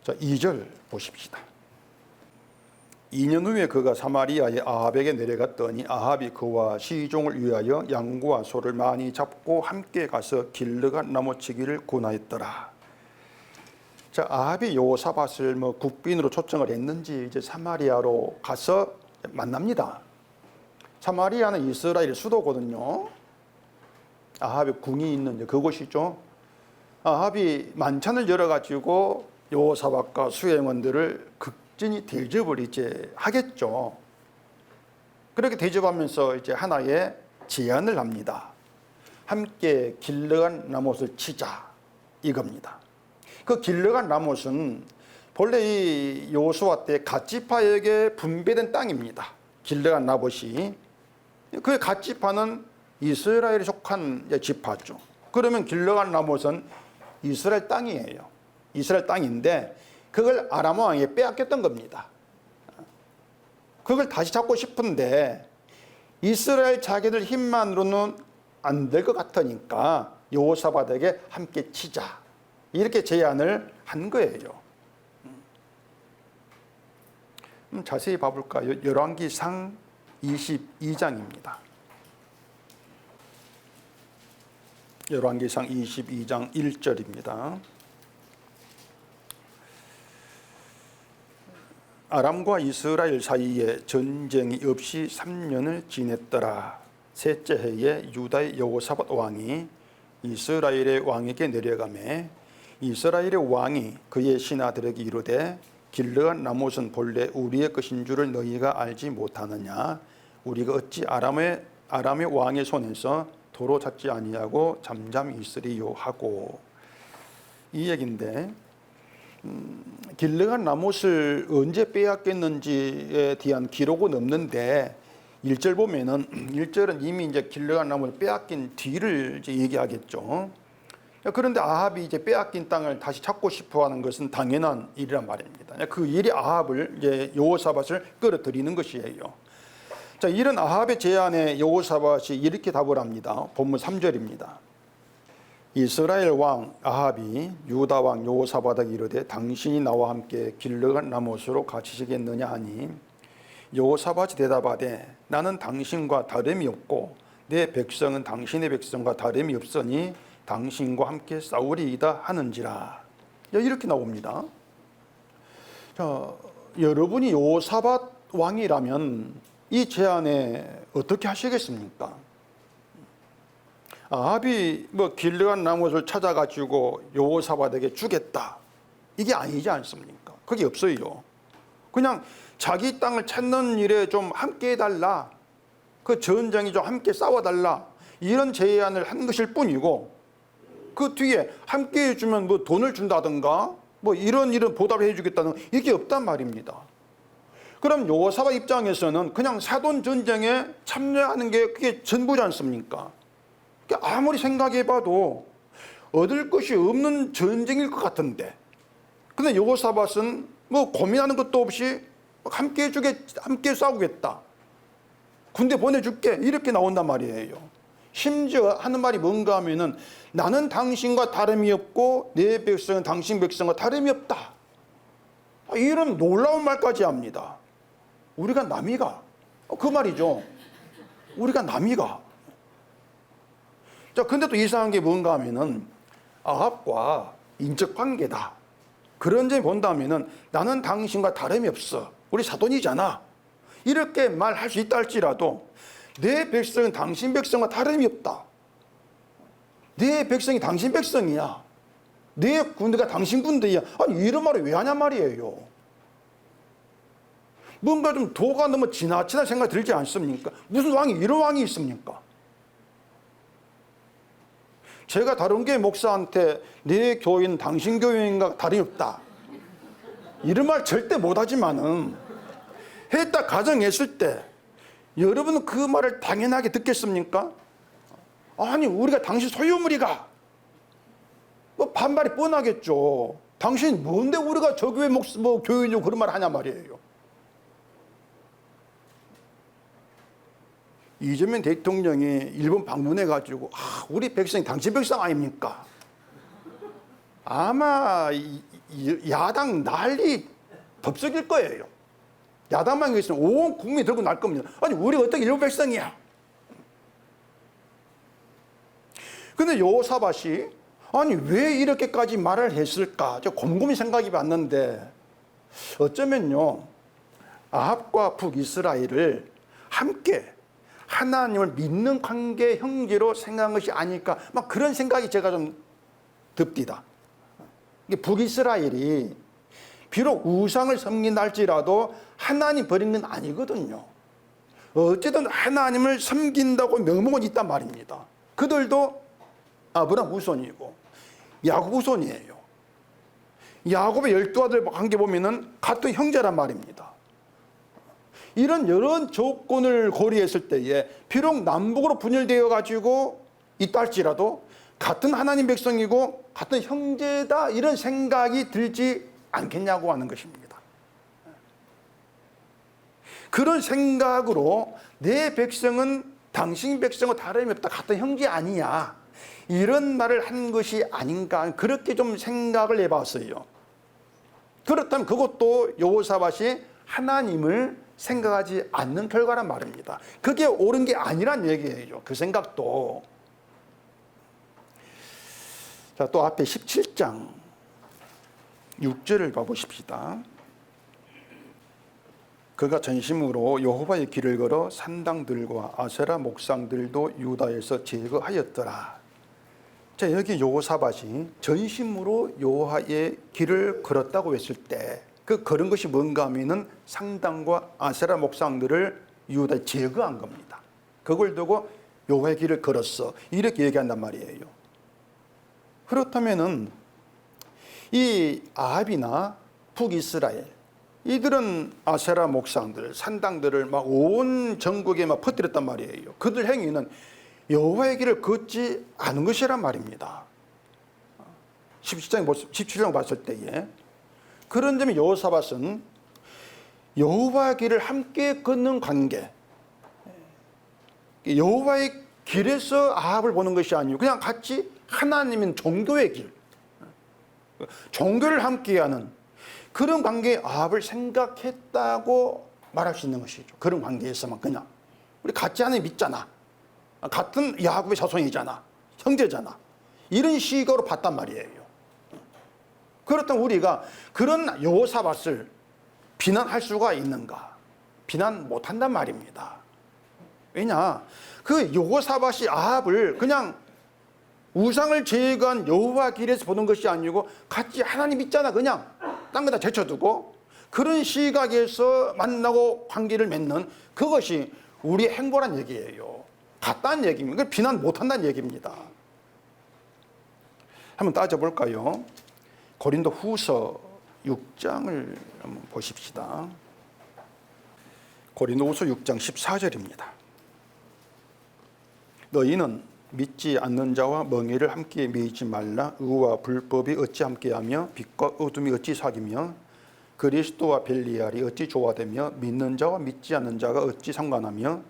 A: 자, 2절 보십시다. 2년 후에 그가 사마리아의 아합에게 내려갔더니 아합이 그와 시종을 위하여 양과 소를 많이 잡고 함께 가서 길르간 나무치기를 권하였더라. 자, 아합이 여호사밧을 국빈으로 초청을 했는지 이제 사마리아로 가서 만납니다. 사마리아는 이스라엘의 수도거든요. 아합의 궁이 있는 그곳이죠. 아합이 만찬을 열어가지고 여호사밧과 수행원들을 극진히 대접을 이제 하겠죠. 그렇게 대접하면서 이제 하나의 제안을 합니다. 함께 길르간 나못을 치자, 이겁니다. 그 길르간 나못은 본래 이 여호수아 때 갓지파에게 분배된 땅입니다. 길르간 나봇이. 그 갓지파는 이스라엘에 속한 지파죠. 그러면 길르간 나못은 이스라엘 땅이에요. 이스라엘 땅인데 그걸 아람 왕에게 빼앗겼던 겁니다. 그걸 다시 잡고 싶은데 이스라엘 자기들 힘만으로는 안 될 것 같으니까 여호사밧에게 함께 치자, 이렇게 제안을 한 거예요. 자세히 봐볼까요? 열왕기상 22장입니다. 열왕기상 22장 1절입니다. 아람과 이스라엘 사이에 전쟁이 없이 3년을 지냈더라. 셋째 해에 유다의 여호사밧 왕이 이스라엘의 왕에게 내려가매 이스라엘의 왕이 그의 신하들에게 이르되 길르앗 라못은 본래 우리의 것인 줄을 너희가 알지 못하느냐. 우리가 어찌 아람의 왕의 손에서 도로 찾지 아니하고 잠잠히 있으리요 하고. 이 얘기인데 길르앗 라못을 언제 빼앗겼는지에 대한 기록은 없는데 1절 보면은 1절은 이미 이제 길르앗 라못을 빼앗긴 뒤를 이제 얘기하겠죠. 그런데 아합이 이제 빼앗긴 땅을 다시 찾고 싶어하는 것은 당연한 일이란 말입니다. 그 일이 아합을 이제 여호사밧을 끌어들이는 것이에요. 자, 이런 아합의 제안에 여호사밧이 이렇게 답을 합니다. 본문 3절입니다. 이스라엘 왕 아합이 유다 왕 여호사밧에게 이르되 당신이 나와 함께 길르앗 라못으로 가시겠느냐 하니 여호사밧이 대답하되 나는 당신과 다름이 없고 내 백성은 당신의 백성과 다름이 없으니 당신과 함께 싸우리이다 하는지라. 이렇게 나옵니다. 자, 여러분이 여호사밧 왕이라면 이 제안에 어떻게 하시겠습니까? 아합이 길르앗 라못을 찾아가지고 여호사밧에게 주겠다, 이게 아니지 않습니까? 그게 없어요. 그냥 자기 땅을 찾는 일에 좀 함께 해달라, 그 전쟁이 좀 함께 싸워달라, 이런 제안을 한 것일 뿐이고, 그 뒤에 함께 해주면 뭐 돈을 준다든가 뭐 이런 보답을 해주겠다는 이게 없단 말입니다. 그럼 여호사밧 입장에서는 그냥 사돈 전쟁에 참여하는 게 그게 전부지 않습니까? 아무리 생각해봐도 얻을 것이 없는 전쟁일 것 같은데, 근데 여호사밧은 뭐 고민하는 것도 없이 함께 해주게, 함께 싸우겠다, 군대 보내줄게, 이렇게 나온단 말이에요. 심지어 하는 말이 뭔가 하면은 나는 당신과 다름이 없고 내 백성은 당신 백성과 다름이 없다, 이런 놀라운 말까지 합니다. 우리가 남이가, 그 말이죠. 우리가 남이가. 자, 근데 또 이상한 게 뭔가 하면은 아합과 인적 관계다, 그런 점이 본다면은 나는 당신과 다름이 없어, 우리 사돈이잖아, 이렇게 말할 수 있다 할지라도 내 백성은 당신 백성과 다름이 없다, 내 백성이 당신 백성이야, 내 군대가 당신 군대야, 아니 이런 말을 왜 하냐 말이에요. 뭔가 좀 도가 너무 지나치다 생각이 들지 않습니까? 무슨 왕이 이런 왕이 있습니까? 제가 다른 교회 목사한테 내 교회는 당신 교회인가 다름이 없다, 이런 말 절대 못하지만은 했다 가정했을 때 여러분은 그 말을 당연하게 듣겠습니까? 아니 우리가 당신 소유물이가, 뭐 반발이 뻔하겠죠. 당신 뭔데 우리가 저 교회 교인이고 그런 말 하냐 말이에요. 이재명 대통령이 일본 방문해가지고 우리 백성이 당신 백성 아닙니까? 아마 야당 난리 법석일 거예요. 야당만 있으면 온 국민이 들고 날 겁니다. 아니 우리가 어떻게 일본 백성이야? 근데 여호사밧이 아니 왜 이렇게까지 말을 했을까? 저 곰곰이 생각이 봤는데 어쩌면요, 아합과 북이스라엘을 함께 하나님을 믿는 관계 형제로 생각한 것이 아닐까, 막 그런 생각이 제가 좀 듭디다. 북이스라엘이 비록 우상을 섬긴다 할지라도 하나님 버린 건 아니거든요. 어쨌든 하나님을 섬긴다고 명목은 있단 말입니다. 그들도 아브라함 후손이고 야곱 후손이에요. 야곱의 12아들 관계 보면은 같은 형제란 말입니다. 이런 여러 조건을 고려했을 때에 비록 남북으로 분열되어 가지고 있다 할지라도 같은 하나님 백성이고 같은 형제다, 이런 생각이 들지 않겠냐고 하는 것입니다. 그런 생각으로 내 백성은 당신 백성과 다름이 없다, 같은 형제 아니냐, 이런 말을 한 것이 아닌가, 그렇게 좀 생각을 해봤어요. 그렇다면 그것도 여호사밧이 하나님을 생각하지 않는 결과란 말입니다. 그게 옳은 게 아니란 얘기예요. 그 생각도. 자, 또 앞에 17장 6절을 봐보십시다. 그가 전심으로 여호와의 길을 걸어 산당들과 아세라 목상들도 유다에서 제거하였더라. 자, 여기 여호사밧이 전심으로 여호와의 길을 걸었다고 했을 때 그 걸은 것이 뭔가 하면은 상당과 아세라 목상들을 유다에 제거한 겁니다. 그걸 두고 여호와의 길을 걸었어, 이렇게 얘기한단 말이에요. 그렇다면은 이 아합이나 북이스라엘, 이들은 아세라 목상들, 산당들을 막 온 전국에 막 퍼뜨렸단 말이에요. 그들 행위는 여호와의 길을 걷지 않은 것이란 말입니다. 17장 봤을 때에 그런 점에 여호사밧은 여호와의 길을 함께 걷는 관계, 여호와의 길에서 아합을 보는 것이 아니고 그냥 같이 하나님인 종교의 길, 종교를 함께하는 그런 관계에 아합을 생각했다고 말할 수 있는 것이죠. 그런 관계에서만 그냥 우리 같이 하나님 믿잖아, 같은 야곱의 자손이잖아, 형제잖아, 이런 시각으로 봤단 말이에요. 그렇다면 우리가 그런 여호사밧을 비난할 수가 있는가? 비난 못한단 말입니다. 왜냐, 그 여호사밧이 아합을 그냥 우상을 제거한 여호와 길에서 보는 것이 아니고 같이 하나님 있잖아, 그냥 딴 거 다 제쳐두고 그런 시각에서 만나고 관계를 맺는 그것이 우리의 행보란 얘기예요. 같다는 얘기입니다. 그걸 비난 못한다는 얘기입니다. 한번 따져볼까요? 고린도 후서 6장을 한번 보십시다. 고린도 후서 6장 14절입니다. 너희는 믿지 않는 자와 멍에를 함께 매이지 말라. 의와 불법이 어찌 함께하며 빛과 어둠이 어찌 사귀며 그리스도와 벨리알이 어찌 조화되며 믿는 자와 믿지 않는 자가 어찌 상관하며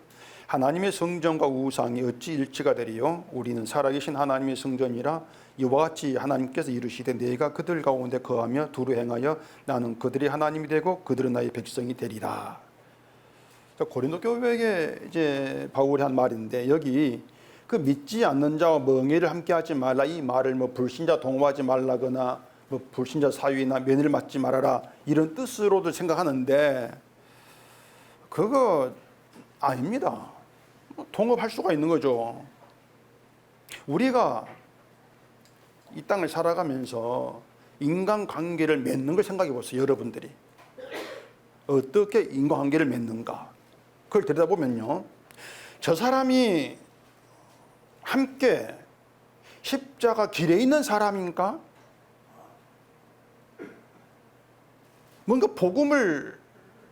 A: 하나님의 성전과 우상이 어찌 일치가 되리요. 우리는 살아계신 하나님의 성전이라. 이와 같이 하나님께서 이르시되 내가 그들 가운데 거하며 두루 행하여 나는 그들이 하나님이 되고 그들은 나의 백성이 되리라. 고린도 교회에 이제 바울이 한 말인데, 여기 그 믿지 않는 자와 멍에를 함께하지 말라, 이 말을 뭐 불신자 동호하지 말라거나 뭐 불신자 사위나 며느리를 맞지 말아라 이런 뜻으로도 생각하는데 그거 아닙니다. 동업할 수가 있는 거죠. 우리가 이 땅을 살아가면서 인간관계를 맺는 걸 생각해 보세요. 여러분들이 어떻게 인간관계를 맺는가, 그걸 들여다보면요, 저 사람이 함께 십자가 길에 있는 사람인가? 뭔가 복음을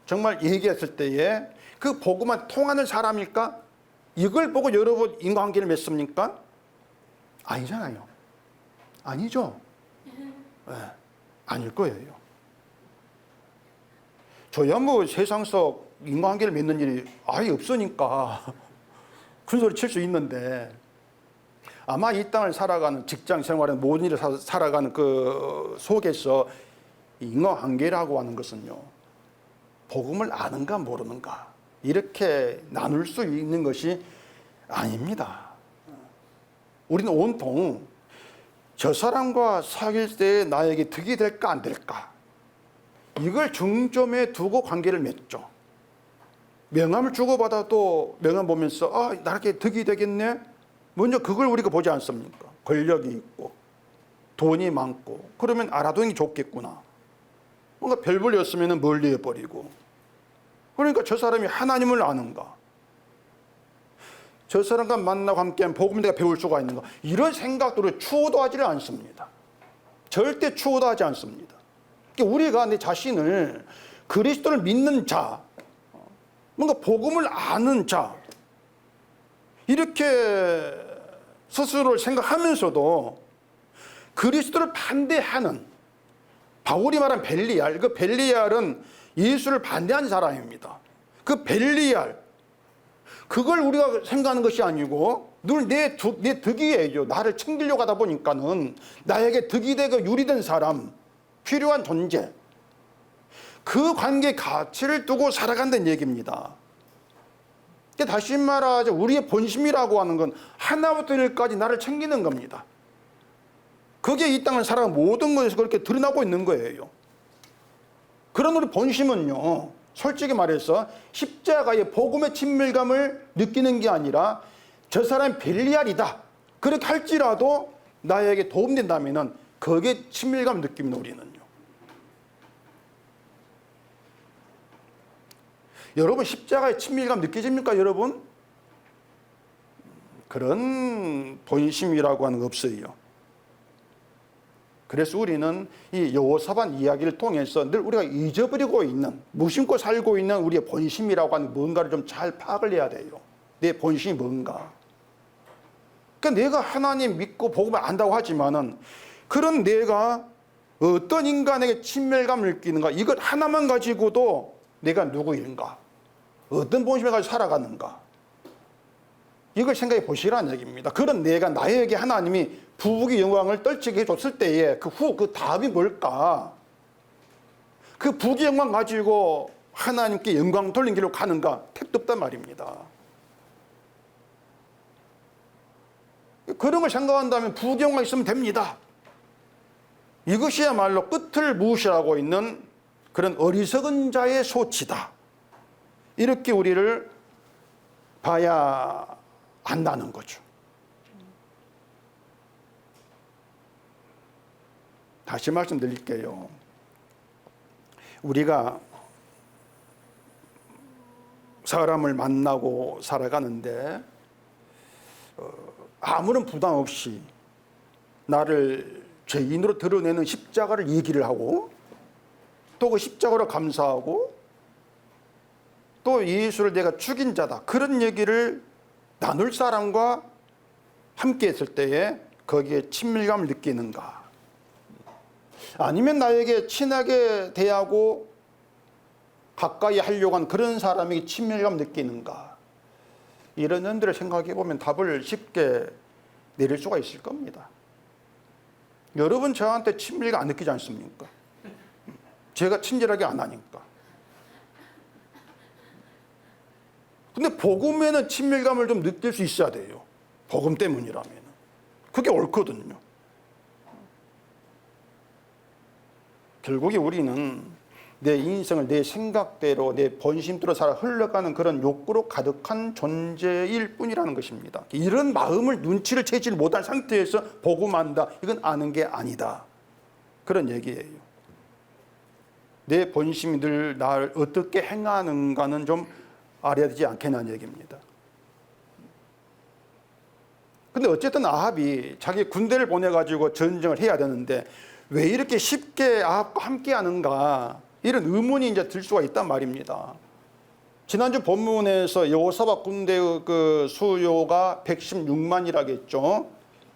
A: 정말 얘기했을 때에 그 복음만 통하는 사람일까? 이걸 보고 여러분 인간관계를 맺습니까? 아니잖아요. 아니죠. 네, 아닐 거예요. 저야 뭐 세상서 인간관계를 맺는 일이 아예 없으니까 큰 소리 칠 수 있는데, 아마 이 땅을 살아가는 직장 생활의 모든 일을 살아가는 그 속에서 인간관계라고 하는 것은요, 복음을 아는가 모르는가 이렇게 나눌 수 있는 것이 아닙니다. 우리는 온통 저 사람과 사귈 때 나에게 득이 될까 안 될까, 이걸 중점에 두고 관계를 맺죠. 명함을 주고받아도 명함 보면서 나에게 득이 되겠네, 먼저 그걸 우리가 보지 않습니까? 권력이 있고 돈이 많고 그러면 알아두는 게 좋겠구나. 뭔가 별볼이었으면 멀리 해버리고, 그러니까 저 사람이 하나님을 아는가, 저 사람과 만나고 함께한 복음을 내가 배울 수가 있는가, 이런 생각들을 추호도하지를 않습니다. 절대 추호도하지 않습니다. 그러니까 우리가 내 자신을 그리스도를 믿는 자, 뭔가 복음을 아는 자, 이렇게 스스로를 생각하면서도 그리스도를 반대하는, 바울이 말한 벨리알, 그 벨리알은 예수를 반대하는 사람입니다. 그 벨리알, 그걸 우리가 생각하는 것이 아니고 늘 내 득이에요. 나를 챙기려고 하다 보니까는 나에게 득이 되고 유리된 사람, 필요한 존재, 그 관계 가치를 두고 살아간다는 얘기입니다. 다시 말하자 우리의 본심이라고 하는 건 하나부터 열까지 나를 챙기는 겁니다. 그게 이 땅을 살아가는 모든 것에서 그렇게 드러나고 있는 거예요. 그런 우리 본심은요, 솔직히 말해서 십자가의 복음의 친밀감을 느끼는 게 아니라 저 사람이 벨리알이다 그렇게 할지라도 나에게 도움된다면은 거기에 친밀감을 느낍니다. 우리는요. 여러분 십자가의 친밀감 느껴집니까 여러분? 그런 본심이라고 하는 거 없어요. 그래서 우리는 이 여호사밧 이야기를 통해서 늘 우리가 잊어버리고 있는, 무심코 살고 있는 우리의 본심이라고 하는 뭔가를 좀 잘 파악을 해야 돼요. 내 본심이 뭔가. 그러니까 내가 하나님 믿고 복음을 안다고 하지만은 그런 내가 어떤 인간에게 친밀감을 느끼는가, 이것 하나만 가지고도 내가 누구인가, 어떤 본심을 가지고 살아가는가, 이걸 생각해 보시라는 얘기입니다. 그런 내가 나에게 하나님이 부귀 영광을 떨치게 해줬을 때에 그 답이 뭘까? 그 부귀 영광 가지고 하나님께 영광 돌린 길로 가는가? 택도 없단 말입니다. 그런 걸 생각한다면 부귀 영광 있으면 됩니다. 이것이야말로 끝을 무시하고 있는 그런 어리석은 자의 소치다. 이렇게 우리를 봐야 한다는 거죠. 다시 말씀드릴게요. 우리가 사람을 만나고 살아가는데 아무런 부담 없이 나를 죄인으로 드러내는 십자가를 얘기를 하고 또 그 십자가로 감사하고 또 예수를 내가 죽인 자다 그런 얘기를 나눌 사람과 함께 했을 때에 거기에 친밀감을 느끼는가, 아니면 나에게 친하게 대하고 가까이 하려고 하는 그런 사람에게 친밀감 느끼는가, 이런 면들을 생각해 보면 답을 쉽게 내릴 수가 있을 겁니다. 여러분 저한테 친밀감 안 느끼지 않습니까? 제가 친절하게 안 하니까. 근데 복음에는 친밀감을 좀 느낄 수 있어야 돼요. 복음 때문이라면. 그게 옳거든요. 결국에 우리는 내 인생을 내 생각대로 내 본심대로 살아 흘러가는 그런 욕구로 가득한 존재일 뿐이라는 것입니다. 이런 마음을 눈치를 채지 못한 상태에서 복음한다, 이건 아는 게 아니다, 그런 얘기예요. 내 본심이 늘 나를 어떻게 행하는가는 좀 알아야 되지 않겠냐는 얘기입니다. 근데 어쨌든 아합이 자기 군대를 보내가지고 전쟁을 해야 되는데 왜 이렇게 쉽게 아합과 함께 하는가, 이런 의문이 이제 들 수가 있단 말입니다. 지난주 본문에서 여호사밧 군대의 그 수요가 116만이라겠죠.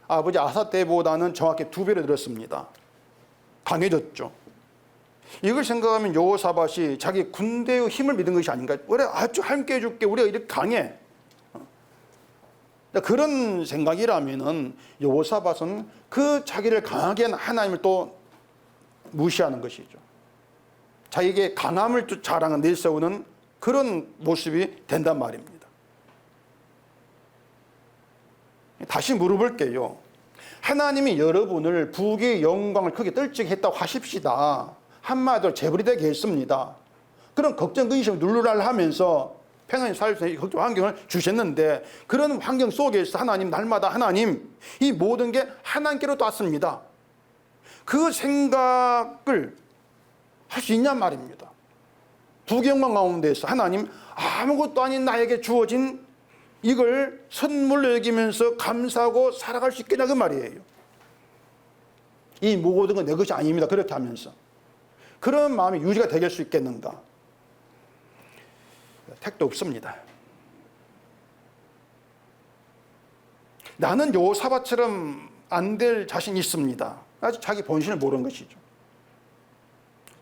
A: 아버지 아사 때보다는 정확히 2배로 늘었습니다. 강해졌죠. 이걸 생각하면 여호사밧이 자기 군대의 힘을 믿은 것이 아닌가. 우리 아주 함께 해줄게, 우리가 이렇게 강해. 그런 생각이라면은 여호사밧은 그 자기를 강하게 한 하나님을 또 무시하는 것이죠. 자기에게 강함을 자랑한 내세우는 그런 모습이 된단 말입니다. 다시 물어볼게요. 하나님이 여러분을 부귀의 영광을 크게 떨치게 했다고 하십시다. 한마디로 재벌이 했습니다. 그런 걱정, 근심을 누르랄 하면서 평안히 살 수 있는 환경을 주셨는데, 그런 환경 속에서 하나님, 날마다 하나님, 이 모든 게 하나님께로 닿습니다. 그 생각을 할 수 있냔 말입니다. 부귀영광 가운데서 하나님, 아무것도 아닌 나에게 주어진 이걸 선물로 여기면서 감사하고 살아갈 수 있겠냐 그 말이에요. 이 모든 건 내 것이 아닙니다. 그렇게 하면서 그런 마음이 유지가 될 수 있겠는가? 택도 없습니다. 나는 여호사밧처럼 안 될 자신이 있습니다. 아직 자기 본신을 모르는 것이죠.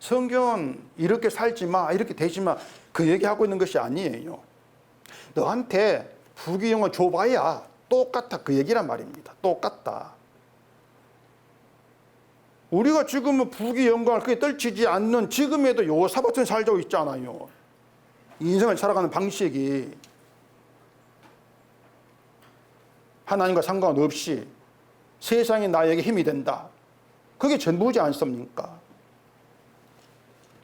A: 성경은 이렇게 살지 마, 이렇게 되지 마, 그 얘기하고 있는 것이 아니에요. 너한테 부귀영화 줘봐야 똑같아, 그 얘기란 말입니다. 똑같다. 우리가 지금은 부귀영광을 크게 떨치지 않는 지금에도 여호사밧처럼 살자고 있잖아요. 인생을 살아가는 방식이 하나님과 상관없이 세상이 나에게 힘이 된다, 그게 전부지 않습니까?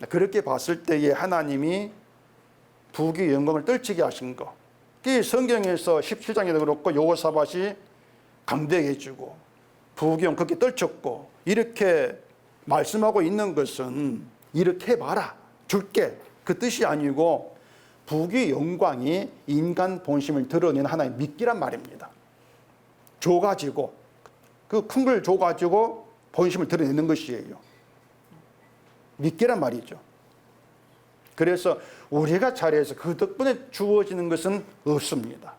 A: 그렇게 봤을 때에 하나님이 부귀 영광을 떨치게 하신 거. 그 성경에서 17장에도 그렇고 여호사밧이 강대해지고 부귀 영광 그렇게 떨쳤고 이렇게 말씀하고 있는 것은 이렇게 해봐라 줄게 그 뜻이 아니고 부귀 영광이 인간 본심을 드러내는 하나의 미끼란 말입니다. 줘가지고 그 큰 걸 줘가지고 본심을 드러내는 것이에요. 미끼란 말이죠. 그래서 우리가 잘해서 그 덕분에 주어지는 것은 없습니다.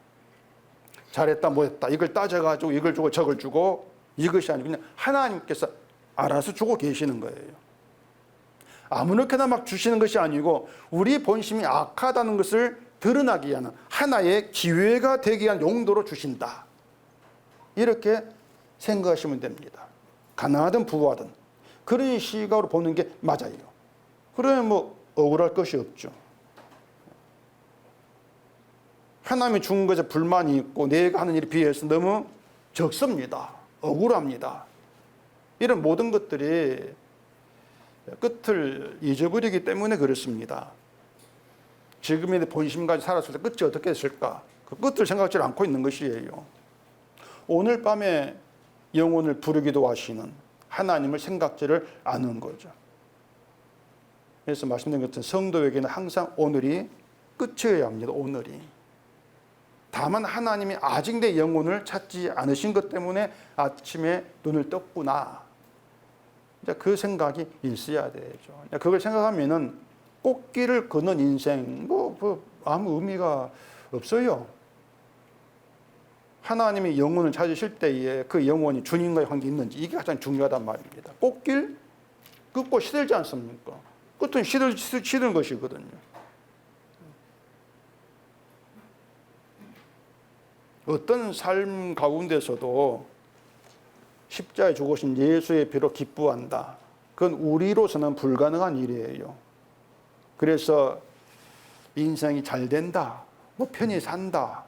A: 잘했다 못했다 이걸 따져가지고 이걸 주고 저걸 주고 이것이 아니고 그냥 하나님께서 알아서 주고 계시는 거예요. 아무렇게나 막 주시는 것이 아니고 우리 본심이 악하다는 것을 드러나게 하는 하나의 기회가 되게 한 용도로 주신다. 이렇게 생각하시면 됩니다. 가난하든 부유하든 그런 시각으로 보는 게 맞아요. 그러면 뭐 억울할 것이 없죠. 하나님이 준 것에 불만이 있고 내가 하는 일에 비해서 너무 적습니다. 억울합니다. 이런 모든 것들이 끝을 잊어버리기 때문에 그렇습니다. 지금의 본심까지 살았을 때 끝이 어떻게 됐을까? 그 끝을 생각하지 않고 있는 것이에요. 오늘 밤에 영혼을 부르기도 하시는 하나님을 생각지를 않은 거죠. 그래서 말씀드린 것처럼 성도에게는 항상 오늘이 끝이어야 합니다. 오늘이. 다만 하나님이 아직 내 영혼을 찾지 않으신 것 때문에 아침에 눈을 떴구나. 이제 그 생각이 있어야 되죠. 그걸 생각하면은 꽃길을 걷는 인생 뭐 아무 의미가 없어요. 하나님이 영혼을 찾으실 때에 그 영혼이 주님과의 관계 있는지 이게 가장 중요하단 말입니다. 꽃길 끝고 시들지 않습니까? 끝은 시드는 것이거든요. 어떤 삶 가운데서도 십자가에 죽으신 예수의 피로 기뻐한다. 그건 우리로서는 불가능한 일이에요. 그래서 인생이 잘 된다, 뭐 편히 산다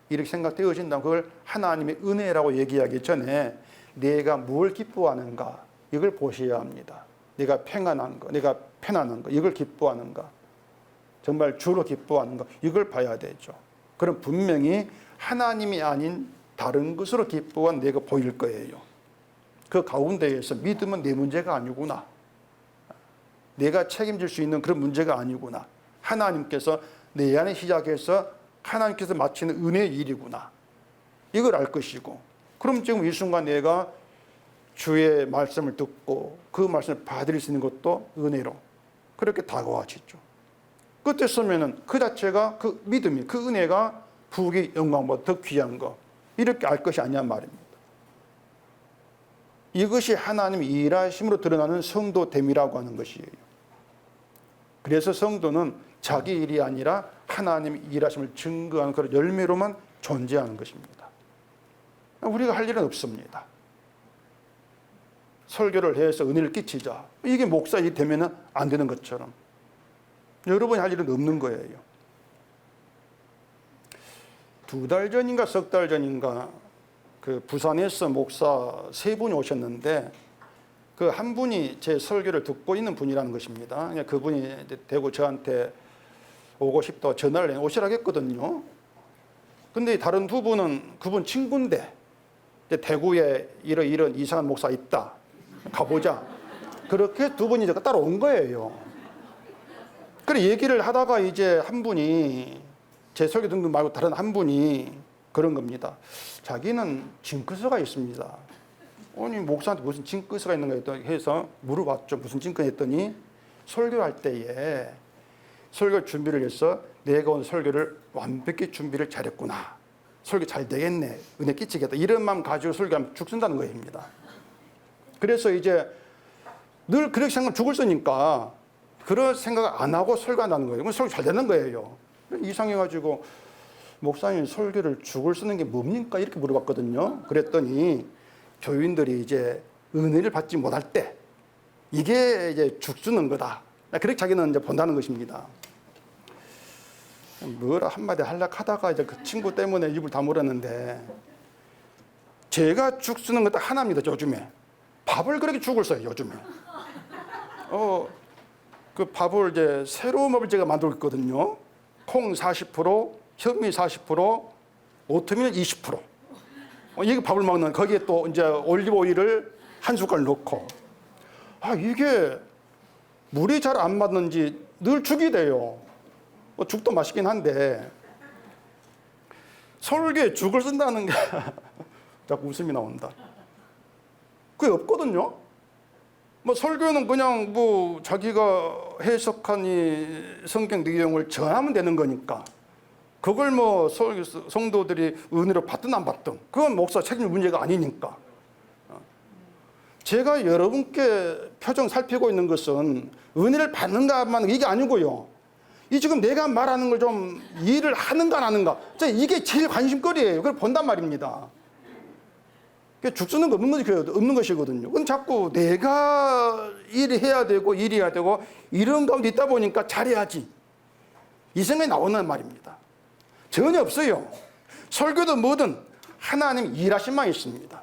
A: 이렇게 생각되어진다면 그걸 하나님의 은혜라고 얘기하기 전에 내가 뭘 기뻐하는가 이걸 보셔야 합니다. 내가 평안한 거, 내가 편안한 거 이걸 기뻐하는가, 정말 주로 기뻐하는가 이걸 봐야 되죠. 그럼 분명히 하나님이 아닌 다른 것으로 기뻐한 내가 보일 거예요. 그 가운데에서 믿음은 내 문제가 아니구나, 내가 책임질 수 있는 그런 문제가 아니구나, 하나님께서 내 안에 시작해서 하나님께서 마치는 은혜의 일이구나 이걸 알 것이고, 그럼 지금 이 순간 내가 주의 말씀을 듣고 그 말씀을 받을 수 있는 것도 은혜로 그렇게 다가와지죠. 끝에 서면은 그 자체가 그 믿음이 그 은혜가 부귀 영광보다 더 귀한 거 이렇게 알 것이 아니란 말입니다. 이것이 하나님의 일하심으로 드러나는 성도됨이라고 하는 것이에요. 그래서 성도는 자기 일이 아니라 하나님의 일하심을 증거하는 그런 열매로만 존재하는 것입니다. 우리가 할 일은 없습니다. 설교를 해서 은혜를 끼치자 이게 목사 일이 되면 안 되는 것처럼 여러분이 할 일은 없는 거예요. 2달 전인가 석 달 전인가 그 부산에서 목사 3분이 오셨는데 그 한 분이 제 설교를 듣고 있는 분이라는 것입니다. 그분이 대구 저한테 오고 싶다고 전화를 오시라고 했거든요. 근데 다른 2분은 그분 친구인데 대구에 이런 이상한 목사 있다 가보자 그렇게 2분이 이제 따라온 거예요. 그래 얘기를 하다가 이제 한 분이 제 설교 듣는 말고 다른 한 분이 그런 겁니다. 자기는 징크스가 있습니다. 아니 목사한테 무슨 징크스가 있는가 해서 물어봤죠. 무슨 징크스 했더니 설교할 때에 설교 준비를 해서 내가 오늘 설교를 완벽히 준비를 잘했구나, 설교 잘 되겠네, 은혜 끼치겠다 이런 마음 가지고 설교하면 죽순다는 것입니다. 그래서 이제 늘 그렇게 생각하면 죽을 쓰니까 그런 생각 안 하고 설교한다는 거예요. 그럼 설교 잘 되는 거예요. 이상해가지고 목사님 설교를 죽을 쓰는 게 뭡니까? 이렇게 물어봤거든요. 그랬더니 교인들이 이제 은혜를 받지 못할 때 이게 이제 죽쓰는 거다. 그렇게 자기는 이제 본다는 것입니다. 뭐라 한마디 하려고 하다가 이제 그 친구 때문에 입을 다물었는데 제가 죽쓰는 것도 하나입니다. 요즘에 밥을 그렇게 죽을 써요, 요즘에. 그 밥을 이제 새로운 밥을 제가 만들고 있거든요. 콩 40%, 현미 40%, 오트밀 20%. 이게 밥을 먹는, 거기에 또 이제 올리브 오일을 한 숟갈 넣고. 이게 물이 잘 안 맞는지 늘 죽이 돼요. 죽도 맛있긴 한데, 설교에 죽을 쓴다는 게 자꾸 웃음이 나온다. 그게 없거든요. 설교는 그냥 자기가 해석한 이 성경 내용을 전하면 되는 거니까, 그걸 성도들이 은혜로 받든 안 받든 그건 목사 책임 문제가 아니니까. 제가 여러분께 표정 살피고 있는 것은 은혜를 받는가만 이게 아니고요, 이 지금 내가 말하는 걸 좀 이해를 하는가 안 하는가, 이게 제일 관심거리예요. 그걸 본단 말입니다. 죽쓰는 거 없는 것이거든요. 근데 자꾸 내가 일을 해야 되고 일해야 되고 이런 가운데 있다 보니까 잘해야지, 이 생각이 나오는 말입니다. 전혀 없어요. 설교든 뭐든 하나님 일하심만 있습니다.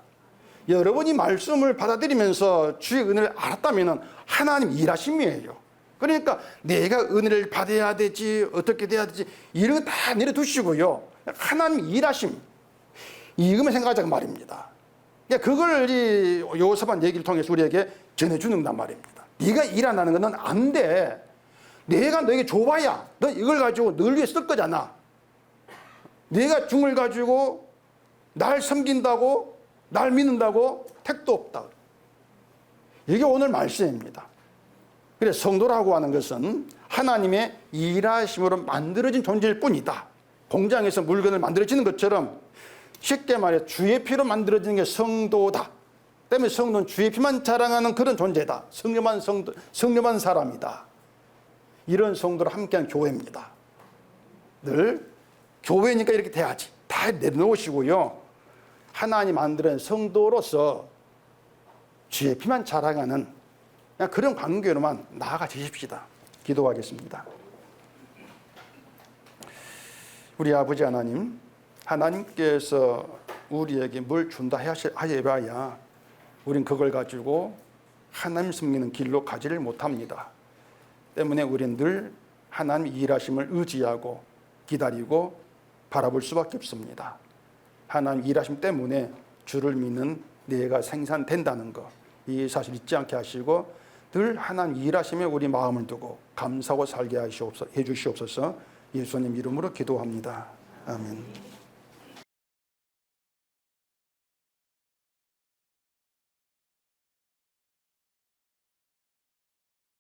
A: 여러분이 말씀을 받아들이면서 주의 은혜를 알았다면 하나님 일하심이에요. 그러니까 내가 은혜를 받아야 되지, 어떻게 돼야 되지, 이런 거 다 내려두시고요, 하나님 일하심, 이것만 생각하자고 말입니다. 그걸 이 요사반 얘기를 통해서 우리에게 전해주는단 말입니다. 네가 일 안 하는 건 안 돼. 내가 너에게 줘봐야 너 이걸 가지고 널 위해 쓸 거잖아. 네가 중을 가지고 날 섬긴다고, 날 믿는다고 택도 없다. 이게 오늘 말씀입니다. 그래서 성도라고 하는 것은 하나님의 일하심으로 만들어진 존재일 뿐이다. 공장에서 물건을 만들어지는 것처럼 쉽게 말해 주의 피로 만들어지는 게 성도다. 때문에 성도는 주의 피만 자랑하는 그런 존재다. 성령만 사람이다. 이런 성도를 함께한 교회입니다. 늘 교회니까 이렇게 돼야지, 다 내려놓으시고요, 하나님 만드는 성도로서 주의 피만 자랑하는 그냥 그런 관계로만 나아가주십시다. 기도하겠습니다. 우리 아버지 하나님, 하나님께서 우리에게 뭘 준다 하여봐야 우린 그걸 가지고 하나님 섬기는 길로 가지를 못합니다. 때문에 우리는 늘 하나님 일하심을 의지하고 기다리고 바라볼 수밖에 없습니다. 하나님 일하심 때문에 주를 믿는 내가 생산된다는 것, 이 사실 잊지 않게 하시고 늘 하나님 일하심에 우리 마음을 두고 감사하고 살게 해주시옵소서. 예수님 이름으로 기도합니다. 아멘.